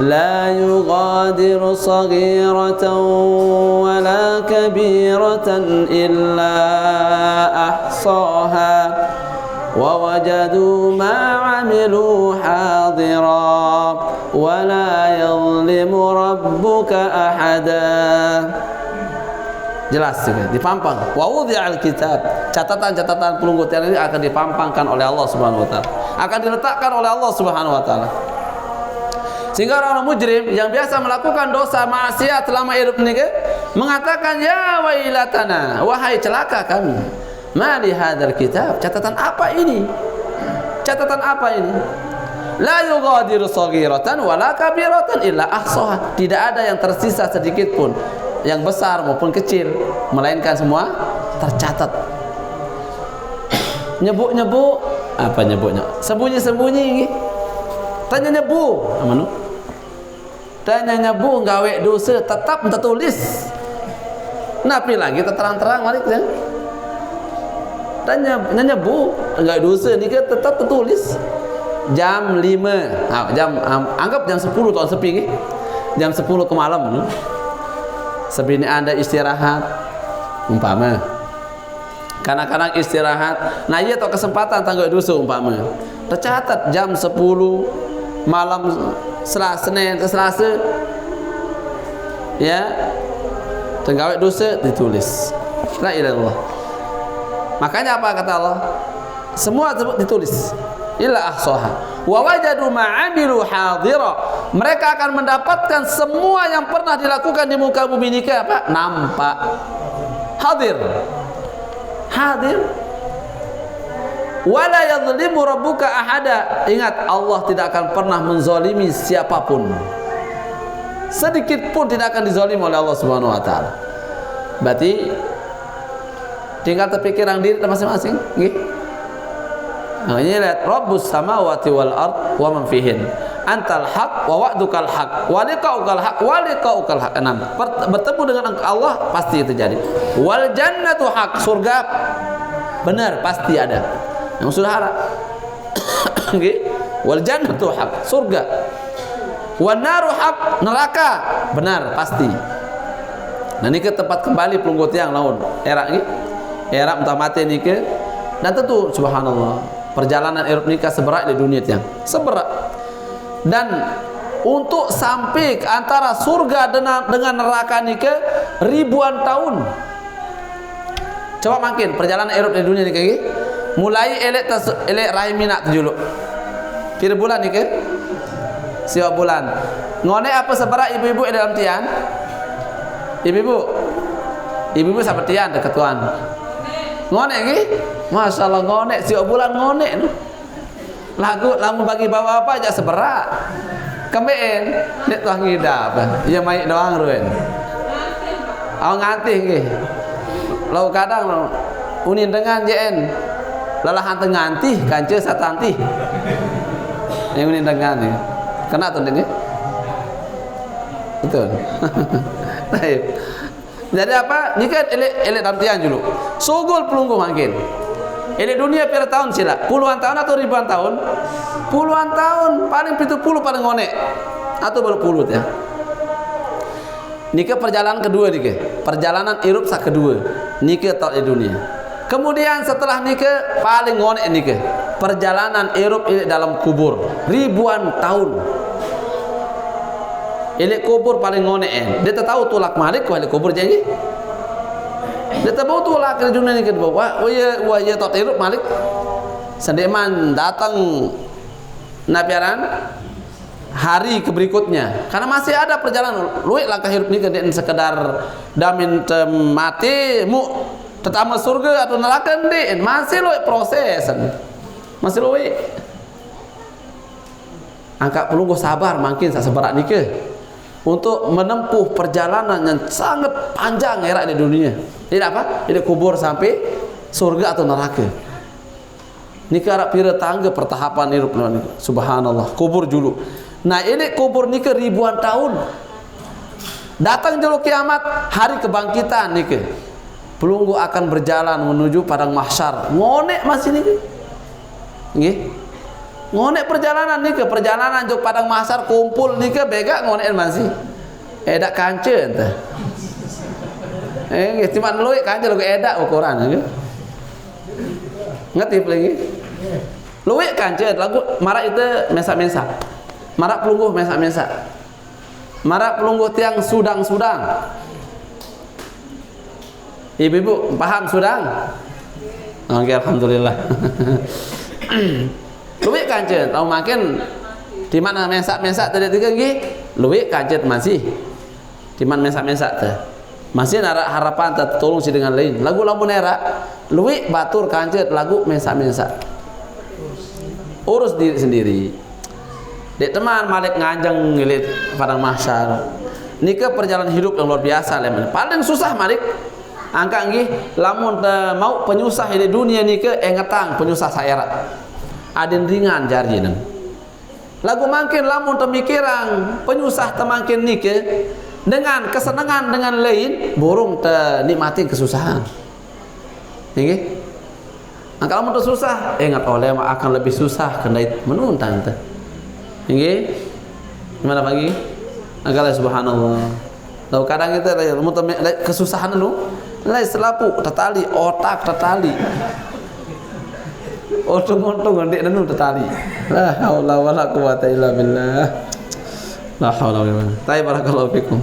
لا يغادر صغيرة ولا كبيرة إلا أحصاها ووجدوا ما عملوا حاضرا ولا يظلم ربك أحدا. Jelas juga, dipampang. Wa wudhi'al kitab. Catatan-catatan pelungguh tiang ini akan dipampangkan oleh Allah Subhanahu wa taala. Akan diletakkan oleh Allah Subhanahu wa taala. Sehingga orang mujrim yang biasa melakukan dosa maksiat selama hidup ini mengatakan, ya wailatana, wahai celaka kami. Ma li hadzal kitab, catatan apa ini? Catatan apa ini? La yughadiru shaghiratan wala kabiratan illa ahsaha. Tidak ada yang tersisa sedikit pun, yang besar maupun kecil, melainkan semua tercatat. Nyebuk-nyebuk, apa nyebuknya? Sembunyi-sembunyi. Tanya nyebu, amanu. Tanya nyebu gawe dosa tetap tertulis. Napi lagi terang-terang balik ya. Tanya nyebu gawe dosa ni ke tetap tertulis. Jam 5. Anggap jam 10 tahun sepi ke. Jam 10 ke malam. Sebini Anda istirahat umpama. Kadang-kadang istirahat, nah iya atau kesempatan tanggal dosa umpama. Tercatat jam 10 malam Senin ke Selasa. Ya. Tenggawe dosa ditulis. La ilaha illallah. Makanya apa kata Allah? Semua ditulis. Illa ahsaha. Wa wajadu ma'amilu hadira. Mereka akan mendapatkan semua yang pernah dilakukan di muka bumi ini apa? Nampak. Hadir. Hadir. Wala yadhlimu rabbuka ahada. Ingat, Allah tidak akan pernah menzalimi siapapun. Sedikit pun tidak akan dizalimi oleh Allah Subhanahu wa taala. Berarti tinggal terpikirkan diri masing-masing, nggih. Nah, ini lihat Rabbus samawati wal ard wa man fihin. Antal haq wa wa'dukal haq wa liqa'ukal haq wa liqa'ukal haq. Bertemu dengan Allah pasti itu jadi. Wal jannatu haq, surga benar pasti ada. Yang sudah harap. Nggih. Wal jannatu haq, surga. Wan naru haq, neraka benar pasti. Nah ini ke tempat kembali pelunggu tiang laun. Era nggih. Era entah mati ini ke. Dan tentu subhanallah, perjalanan hidup nikah seberat di dunia tiang. Seberat. Dan untuk sampai ke antara surga dengan neraka nikah ribuan tahun. Coba makin perjalanan hidup di dunia nikah. Mulai elek rahim minak tujuluk. Kira bulan nikah. Siapa bulan. Ngonek apa seberat ibu-ibu di dalam tiang? Ibu-ibu sampai tiang dekat tuan. Ngonek ke? Masya Allah ngonek. Siapa bulan ngonek. Lagu bagi bawa apa aja seberat. Kemben. Nek tuang ngidap. Ia main doang ruin. Awak ngantih ke? Lalu kadang unin dengan JN. Lalahan tengantih kanca satantih. Yang unin dengan ni. Kena tuh ini. Betul. Baik. Jadi apa? Ni kan elek damtian dulu. Sogol pelunggu makin. Elek dunia per tahun sila. Puluhan tahun atau ribuan tahun? Puluhan tahun. Paling 70 paling ngonek. Atau baru puluh ya. Nika perjalanan kedua nika. Perjalanan hirup sak kedua. Nika tau di dunia. Kemudian setelah nika paling ngonek nika. Perjalanan hirup dalam kubur ribuan tahun. Elek kubur paling ngonek. Dia tahu tulak malik ku elek kubur janji. Dia tahu tulak di dunia ni ke bawah. Wah ya tot hirup malik. Sendeman datang nabiaran hari ke berikutnya. Karena masih ada perjalanan. Luik langkah hirup ni ke sekedar damin mati mu tetama surga atau neraka ndek. Masih luik proses. Masih luik. Angkat pelunggu sabar makin sasebarak nikah. Untuk menempuh perjalanan yang sangat panjang era di dunia. Tidak apa? Tidak kubur sampai surga atau neraka. Ini kerap pira tangga pertahapan hidup. Subhanallah. Kubur dulu. Nah ini kubur ni ke ribuan tahun. Datang dulu kiamat, hari kebangkitan ni ke. Pelunggu akan berjalan menuju padang mahsyar. Ngonek masih ni ke. Nggih. Ngonek perjalanan ni ke perjalanan jok padang mahsyar kumpul ni ke bega ngonek masih. Edak kanca entah. Cuma luik kanca lagu edak ukuran ke. Ngerti lagi? Luik kanca lagu marak itu mesak-mesak. Marak pelungguh mesak-mesak. Marak pelungguh tiang sudang-sudang. Ibu-ibu paham sudang? Oke, alhamdulillah. Luwih kanca tahu makin Di mana mensak-mensak tadi tiga nggih, luwih kancet masih. Di mana mensak-mensak teh. Masih nara harapan tertolong si dengan lain. Lagu lamun era, luwih batur kancet lagu mensak-mensak. Urus diri sendiri. Dek teman malik nganjeng ngilit padang mahsyar. Nika perjalanan hidup yang luar biasa lemen. Paling susah malik. Angka nggih lamun mau penyusah di dunia nika engetang penyusah saera. Aden ringan jarieun. Lagu mangkin lamun temikirang penyusah temangkin nike dengan kesenangan dengan lain burung nikmati kesusahan. Nggih. Angka lamun susah ingat oleh akan lebih susah kendai menuntang teh. Nggih. Gimana pagi? Angka subhanallah. Lalu kadang kita kesusahan lu lain selapu tertali otak tertali. Untung-untung ndek nenu tertali. La haula wala quwata illa billah. La haula wala quwata. Tapi barakallahu fikum.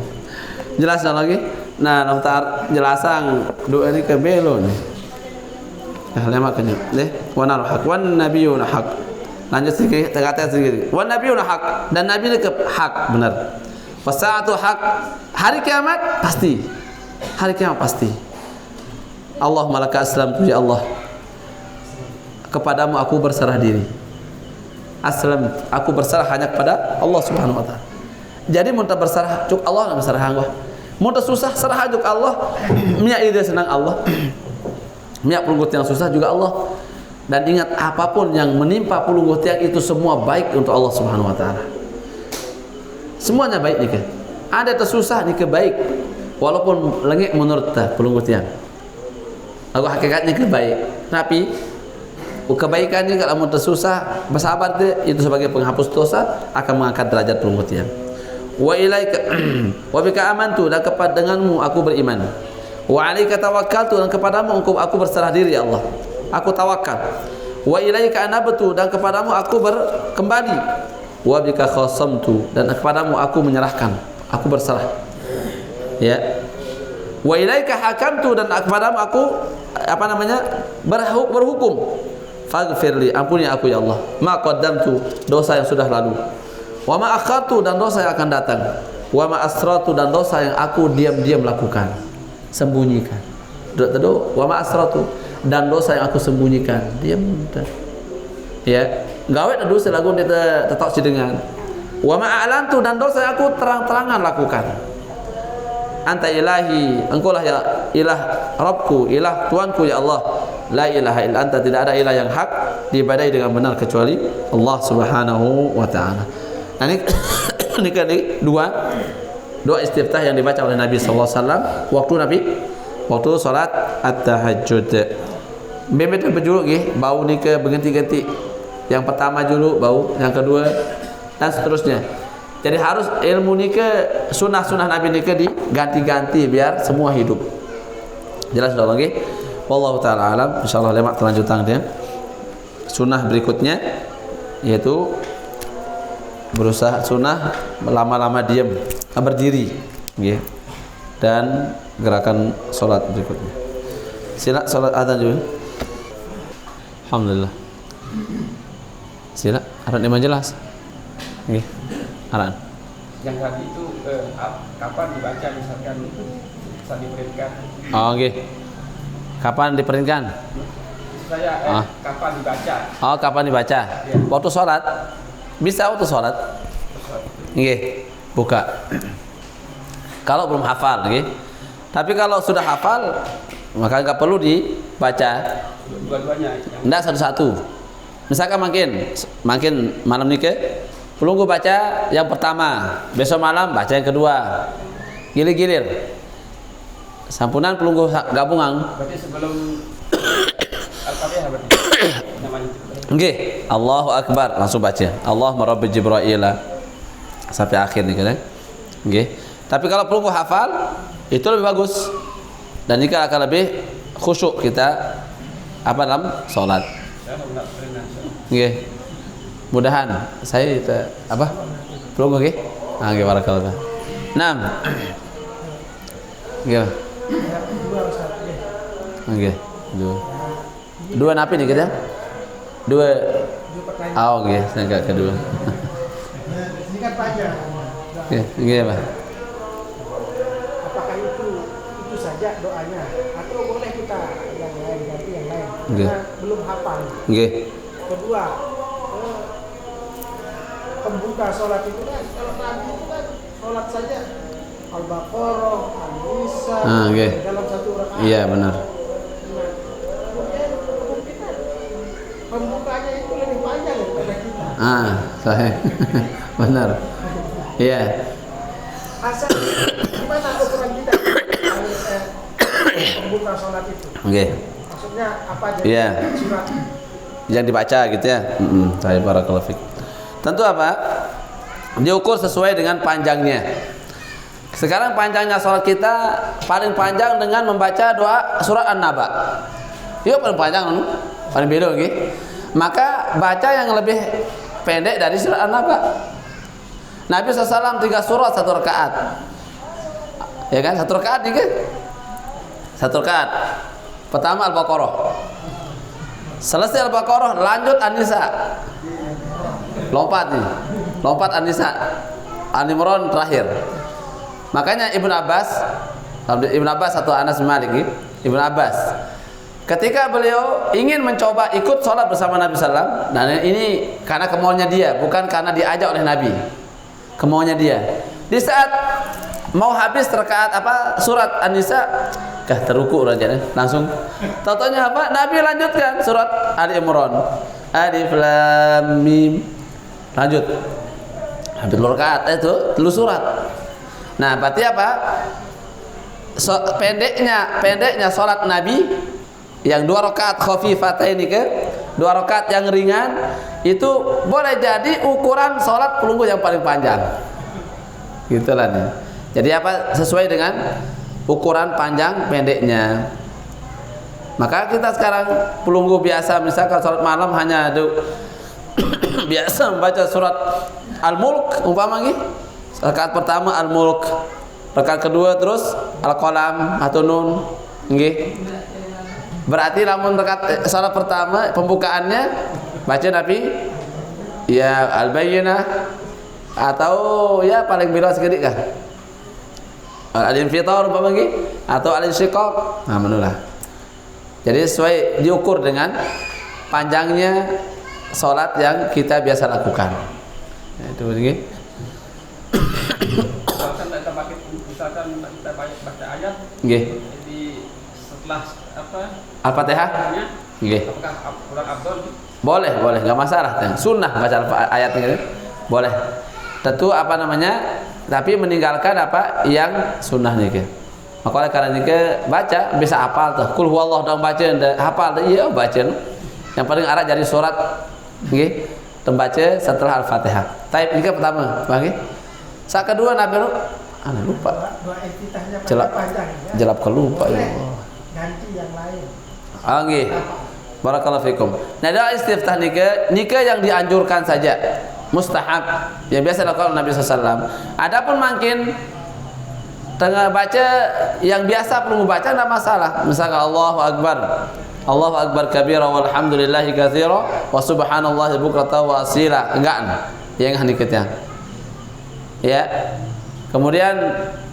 Jelas lagi? Nah, naftar jelasan doa ini ke belo nih. Lama kenya. Deh, wa nar haq wan nabiyuna haq. Lanjut sedikit, kata sedikit. Wan nabiyuna haq dan nabi ini ke hak, benar. Wasaatu haq. Hari kiamat pasti. Hari kiamat pasti. Allahumma laka aslamtu ya Allah. Kepadamu aku berserah diri. Aslam, aku berserah hanya kepada Allah Subhanahu wa taala. Jadi mun berserah cuk Allah enggak berserah Allah. Mun susah serah cuk Allah. Nya ide senang Allah. Nya pulunggut yang susah juga Allah. Dan ingat apapun yang menimpa pulunggut yang itu semua baik untuk Allah Subhanahu wa taala. Semuanya baik nih. Ada tersusah nih baik. Walaupun lengek menurut pulunggut yang. Aku hakikatnya baik. Tapi kebaikannya kalau mau tersusah bersabar itu sebagai penghapus dosa akan mengangkat derajat pulunggut yang. Wa ilaika wa bika amantu dan kepada denganmu aku beriman. Wa alaika tawakkaltu dan kepadamu aku berserah diri ya Allah. Aku tawakal. Wa ilaika anabtu dan kepadamu aku berkembali. Wa bika khasamtu dan kepadamu aku menyerahkan. Aku berserah. Ya. Wa ilaika hakamtu dan kepadamu aku berhukum. Faghfirli, ampuni aku ya Allah. Ma qaddamtu, dosa yang sudah lalu. Wa ma akhartu dan dosa yang akan datang. Wa ma asrartu dan dosa yang aku diam-diam lakukan, sembunyikan. Wa ma asrartu dan dosa yang aku sembunyikan, diam. Ya, gawe dosa lagu tetap sidengan. Wa ma a'lantu dan dosa yang aku terang-terangan lakukan. Anta ilahi, engkaulah ya ilah Rabbku, ilah Tuanku ya Allah. La ilaha illa anta, tidak ada ilah yang hak diibadahi dengan benar kecuali Allah Subhanahu wa taala. Nah, ini kan dua istiftah yang dibaca oleh Nabi sallallahu alaihi wasallam waktu salat at-tahajjud. Bemet berjuluk nggih, bau nika berganti-ganti. Yang pertama dulu bau, yang kedua dan seterusnya. Jadi harus ilmu nika sunah-sunah Nabi nika diganti-ganti biar semua hidup. Jelas sudah lagi? Wallahu taala alam. Insyaallah lemak kelanjutan dia. Sunnah berikutnya yaitu berusaha sunnah lama-lama diam, berdiri, nggih. Dan gerakan salat berikutnya. Sila salat adzan dulu. Alhamdulillah. Sila harap memang jelas. Nggih. Aran. Yang tadi itu kapan dibaca misalkan saat diperintahkan? Oh, nggih. Kapan diperintahkan? Saya kapan dibaca? Oh, kapan dibaca? Ya. Waktu sholat. Bisa waktu sholat. Nggih, buka. Kalau belum hafal, nggih. Tapi kalau sudah hafal, maka nggak perlu dibaca. Dua-duanya. Enggak satu-satu. Misalkan makin malam nih pelunggu baca yang pertama, besok malam baca yang kedua. Gilir-gilir. Sampunan pelunggu gabungan. Berarti sebelum Al-Fatihah berarti. Namanya. Nggih, Allahu Akbar langsung baca. Allahumma rabbi Jibril sampai akhir nih kan. Nggih. Tapi kalau pelunggu hafal itu lebih bagus. Dan jika akan lebih khusyuk kita dalam salat. Nggih. Mudahan saya pelunggu nggih. Ah nggih barakallah. 6. Nggih. Nggih. Dua napi nih kita? Dua. Oh nggih, saya kedua. Ini kan panjang. Oke, nggih, Pak. Apakah itu saja doanya atau boleh kita yang lain ganti yang lain? Nggih. Karena belum hafal. Nggih. Kedua, pembuka sholat itu kan kalau Nabi itu kan sholat saja Al-Baqarah, Al-Nisa Nggih. dalam satu rakaat. Iya, benar. Nah, kemudian kita pembukanya itu lebih panjang daripada kita. Sahih. Benar. Iya. Asal gimana ukuran kita pembuka sholat itu? Nggih. Maksudnya apa aja? Iya. Surat. Yang dibaca gitu ya. Saya barakallahu fik. Tentu apa? Diukur sesuai dengan panjangnya. Sekarang panjangnya sholat kita paling panjang dengan membaca doa surat An-Naba. Iya paling panjang, paling beda gitu. Maka baca yang lebih pendek dari surat An-Naba. Nabi SAW 3 surat 1 rakaat. Ya kan? 1 rakaat dikit. 1 rakaat. Pertama Al-Baqarah. Selesai Al-Baqarah lanjut An-Nisa. Lompat nih. Lompat An-Nisa. Al-Imran terakhir. Makanya Ibnu Abbas atau Anas bin Malik, Ibnu Abbas ketika beliau ingin mencoba ikut sholat bersama Nabi SAW, dan ini karena kemauannya dia, bukan karena diajak oleh Nabi, kemauannya dia. Di saat mau habis rakaat surat An-Nisa, teruku langsung. Tahu-taunya apa? Nabi lanjutkan surat Ali Imran. Alif Lam Mim. Lanjut. Habis rakaat itu telu surat. Nah, berarti apa? Pendeknya sholat Nabi yang 2 rakaat khafifataini ke 2 rakaat yang ringan itu boleh jadi ukuran sholat pelunggu yang paling panjang. Gitulah nih. Jadi apa? Sesuai dengan ukuran panjang pendeknya. Maka kita sekarang pelunggu biasa, misalkan sholat malam hanya biasa membaca surat Al-Mulk umpama gitu. Rakaat pertama Al-Mulk, rakaat kedua terus Al-Qalam atau Nun, nggih. Berarti lamun rakaat salat pertama pembukaannya baca Nabi ya Al-Bayyinah atau ya paling bila sedikit kah? Al-Infitar umpama nggih atau Al-Insyiqaq. Nah, menulah. Jadi sesuai diukur dengan panjangnya salat yang kita biasa lakukan. Itu nggih. Misalkan kita baca ayat, Nggih. Jadi setelah Al-Fatihah? Nggih. Apakah kurang afdal? Boleh, nggak masalah. Sunnah baca ayat ini. Boleh. Tentu tapi meninggalkan yang sunnah nih. Maka oleh karena ini baca bisa hafal tuh. Qul huwallahu dan baca hafal iya baca. Yang paling arah jadi surat nggih. Tembaca setelah Al-Fatihah. Taib ini pertama, nggih. Saat kedua Nabi lupa. Doa iftitahnya panjang ya. Jelap kelupa ya. Ganti yang lain. Nggih. Barakallahu fikum. Nah, doa istiftah nikah yang dianjurkan saja, mustahab yang biasa dilakukan Nabi SAW. Adapun makin tengah baca yang biasa perlu baca tidak masalah. Misalnya Allahu Akbar kabira walhamdulillahi katsira wa subhanallahi bukratan wa asila. Enggak. Yang hanikatnya. Ya. Kemudian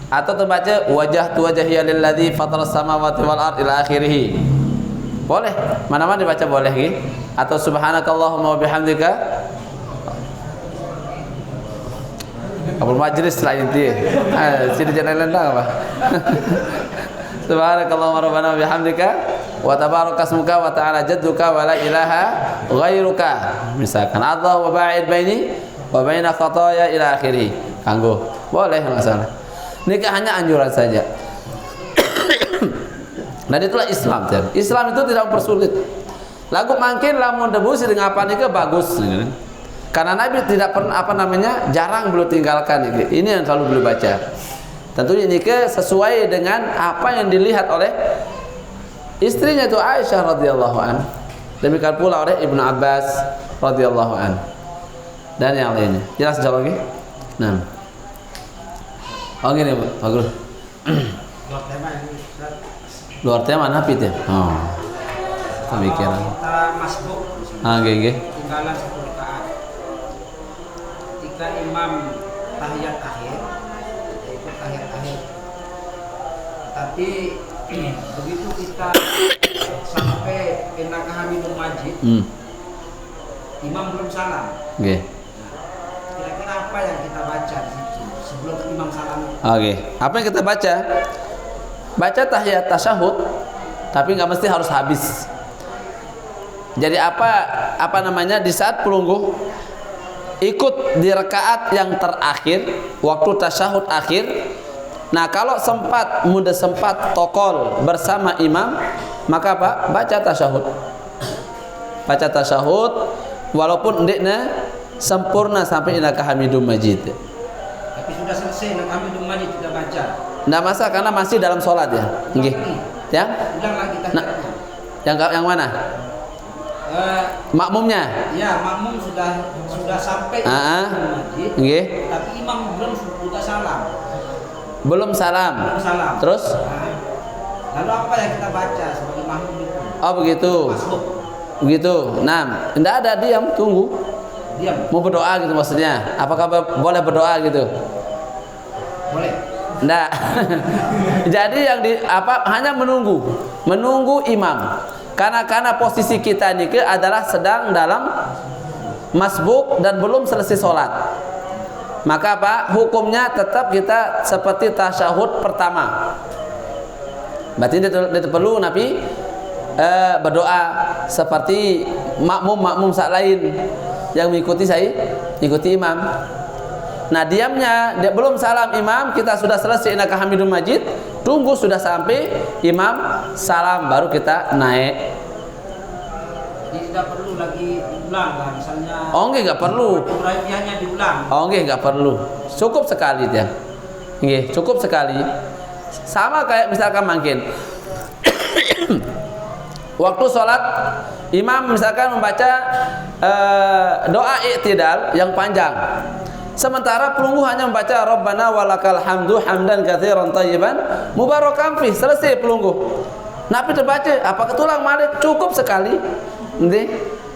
atau terbaca wajah wajhiya lilladzi fataras samawati wal ard ila akhirih. Boleh, mana-mana dibaca boleh gitu. Atau subhanakallahumma wa bihamdika. Abul majlis lain dia. Sini jangan lendang apa. Subhanakallahumma rabbana wa bihamdika wa tabarakasmuka wa ta'ala jadduka wa la ilaha ghairuka. Misalkan Allah wa ba'id baini wa baina khataaya ila akhirih. Kanggo. Boleh, enggak masalah. Nikah hanya anjuran saja. Dan itulah Islam. Islam itu tidak mempersulit. Lagu makin lamun debusi dengan apa nikah bagus. Karena Nabi tidak pernah jarang beliau tinggalkan. Ini yang selalu beliau baca. Tentunya nikah sesuai dengan apa yang dilihat oleh istrinya itu Aisyah radhiyallahu an. Demikian pula oleh Ibnu Abbas radhiyallahu an. Dan yang lainnya. Jelas jawab lagi? Nah. Oh gini Pak Guru. Luar tema nafid ya? Oh. Pemikiran. Masbuk. Nggih. Tinggalan 10 rakaat. kita imam tahiyat akhir, kita ikut tahiyat akhir. Tapi begitu kita sampai Innaka Hamidum Majid, imam belum salam. Oke. Kira-kira apa yang kita baca di situ sebelum imam salam? Oke. Apa yang kita baca? Baca tahiyat tasyahud, tapi nggak mesti harus habis. Jadi apa namanya, di saat pelungguh ikut di rakaat yang terakhir waktu tasyahud akhir. Nah, kalau mudah sempat tokol bersama imam, maka apa? Baca tasyahud. Baca tasyahud walaupun ndekna sempurna sampai Innaka Hamidum Majid. Tapi sudah selesai Innaka Hamidum Majid kita baca. Nggak masalah karena masih dalam sholat ya. Nggih. Yang? Ulang lagi tahiyatnya. Yang mana? Makmumnya? Ya, makmum sudah sampai Majid. Nggih. Tapi imam belum sudah salam. Belum salam. Belum salam. Terus? Lalu apa yang kita baca sebagai makmum itu? Oh begitu. Masbuk. Begitu. Nah, enggak ada, diam, tunggu. Diam. Mau berdoa gitu maksudnya. Apakah boleh berdoa gitu? Boleh. Enggak. Jadi yang hanya menunggu imam. Karena posisi kita ini adalah sedang dalam masbuk dan belum selesai sholat. Maka hukumnya tetap kita seperti tasyahud pertama. Berarti tidak perlu Nabi berdoa seperti makmum saat lain yang mengikuti imam. Nah, diamnya dia belum salam imam, kita sudah selesai Innaka Hamidum Majid, tunggu sudah sampai imam salam baru kita naik. Jadi tidak perlu lagi diulang lah, misalnya. Oh nggak perlu. Ibrahimiyahnya diulang. Oh nggak perlu. Cukup sekali dia. Nggih, cukup sekali. Sama kayak misalkan mungkin waktu sholat imam misalkan membaca doa i'tidal yang panjang. Sementara pelungguh hanya membaca Rabbana walakal hamdu hamdan katsiran thayyiban mubarakan fi. Selesai pelungguh. Nabi terbaca apa ketulang malik cukup sekali. Nanti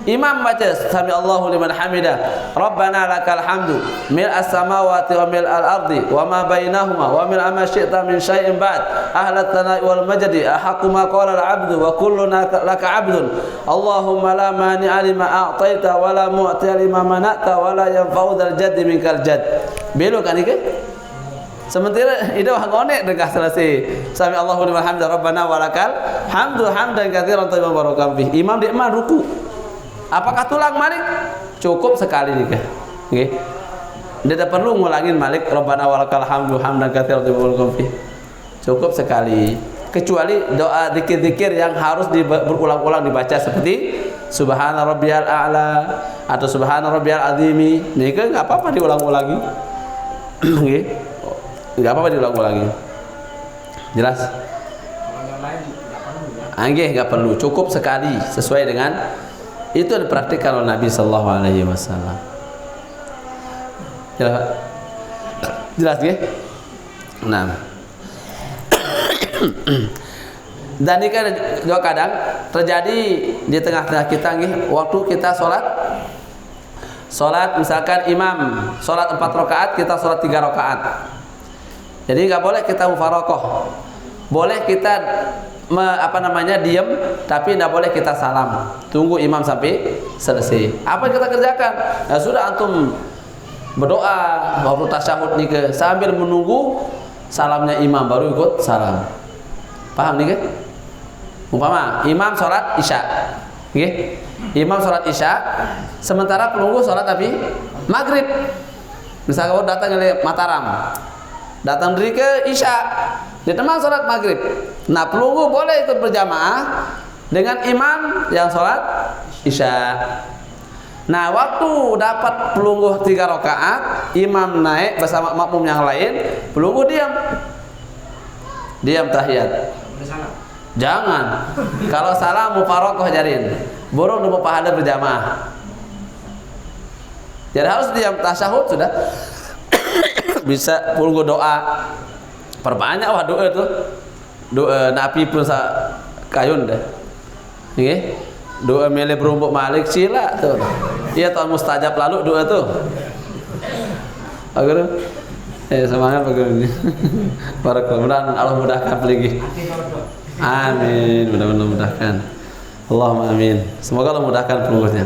imam baca sami Allahu liman hamidah Rabbana lakal hamdu mil as-samawati wa mil al-ardi wa ma bainahuma wa mil ma syi'ta min syai'in ba'd ahlat tana'i wal majdi ahaqqu ma qala al-'abdu wa kulluna laka 'abdun Allahumma la mani'a lima a'taita wa la mu'tiya lima mana'ta wa la yanfa'u dzal jaddi minkal jadd. Belok kan iki? Sementara itu ngonek dekat selesai sami Allahu liman hamidah Rabbana walakal hamdu hamdan katsiran thayyiban barakan fi. Imam di imam ruku. Apakah tulang malik? Cukup sekali nih kan. Nggih. Tidak perlu ngulangin malik Rabbana walakal hamdu hamdan katsiran thayyiban barakan fi. Cukup sekali. Kecuali doa zikir-zikir yang harus berulang-ulang dibaca seperti Subhana rabbiyal a'la atau Subhana rabbiyal azimi. Nih kan enggak apa-apa diulang-ulangi. Nggih. Enggak apa-apa diulang-ulangi. Jelas? Kalau yang lain nggak perlu ya. Nggih, enggak perlu. Cukup sekali sesuai dengan itu dipraktikkan oleh Nabi sallallahu alaihi wasallam. Jelas nggih? Nah. Dan ini kan juga kadang terjadi di tengah-tengah kita nggih, waktu kita sholat misalkan imam sholat 4 rakaat, kita sholat 3 rakaat. Jadi nggak boleh kita mufaraqah. Boleh kita diam, tapi tidak boleh kita salam. Tunggu imam sampai selesai. Apa yang kita kerjakan? Ya sudah, antum berdoa waktu tasyahud nih sambil menunggu salamnya imam baru ikut salam. Paham nih kan? Umpama imam sholat isya, okay? Imam sholat isya, sementara pelungguh sholat tapi maghrib. Misalnya kau datang dari Mataram, datang dari ke isya, di teman sholat maghrib. Nah, pelungguh boleh ikut berjamaah dengan imam yang sholat isya. Nah, waktu dapat pelungguh 3 rakaat, imam naik bersama makmum yang lain, pelungguh diam tahiyat. Jangan. Kalau salah mufaraqah jarin. Burung nemu pahala berjamaah. Jadi harus diam tasyahud sudah. Bisa pelungguh doa. Perbanyak doa itu. Doa Nabi pun kayun deh. Nggih. Doa milih berumpuk malik sila tuh. Iya tahun mustajab lalu doa tuh. Agar semangat Pak Guru ini. Barakallahu, Allah mudahkan lagi. Amin, mudah-mudahan mudahkan. Allahumma amin. Semoga Allah mudahkan pengurusnya.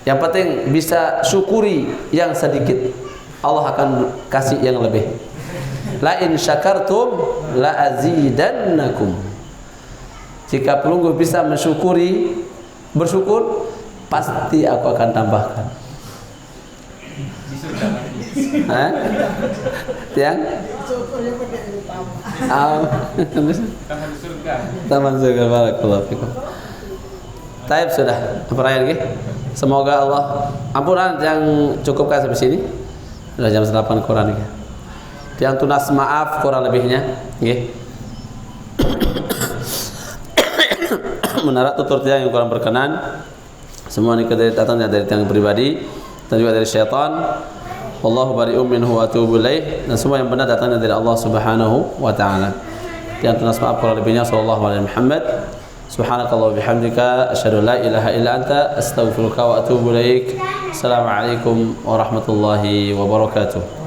Yang penting bisa syukuri yang sedikit, Allah akan kasih yang lebih. La in syakartum la azidannakum. Jika pelunggu bisa mensyukuri, bersyukur, pasti aku akan tambahkan. Di surga lagi. Hah? Yang? Taman surga. Taman surga, barakallahu fikum. Taib sudah, perayaan lagi. Semoga Allah ampunan yang cukupkan sampai sini. Sudah jam 8 Quran ya. Yang tunas maaf kurang lebihnya, nggih. Menara tutur tiang yang kurang berkenan. Semua ini datang dari tiang pribadi dan juga dari syaitan. Wallahu bari'um minhu wa atubu ilaih. Dan semua yang benar datangnya dari Allah Subhanahu wa taala. Yang tunas maaf kurang lebihnya sallallahu alaihi Muhammad. Subhanakallah bihamdika asyhadu la ilaha illa anta astaghfiruka wa atubu ilaik. Assalamualaikum warahmatullahi wabarakatuh.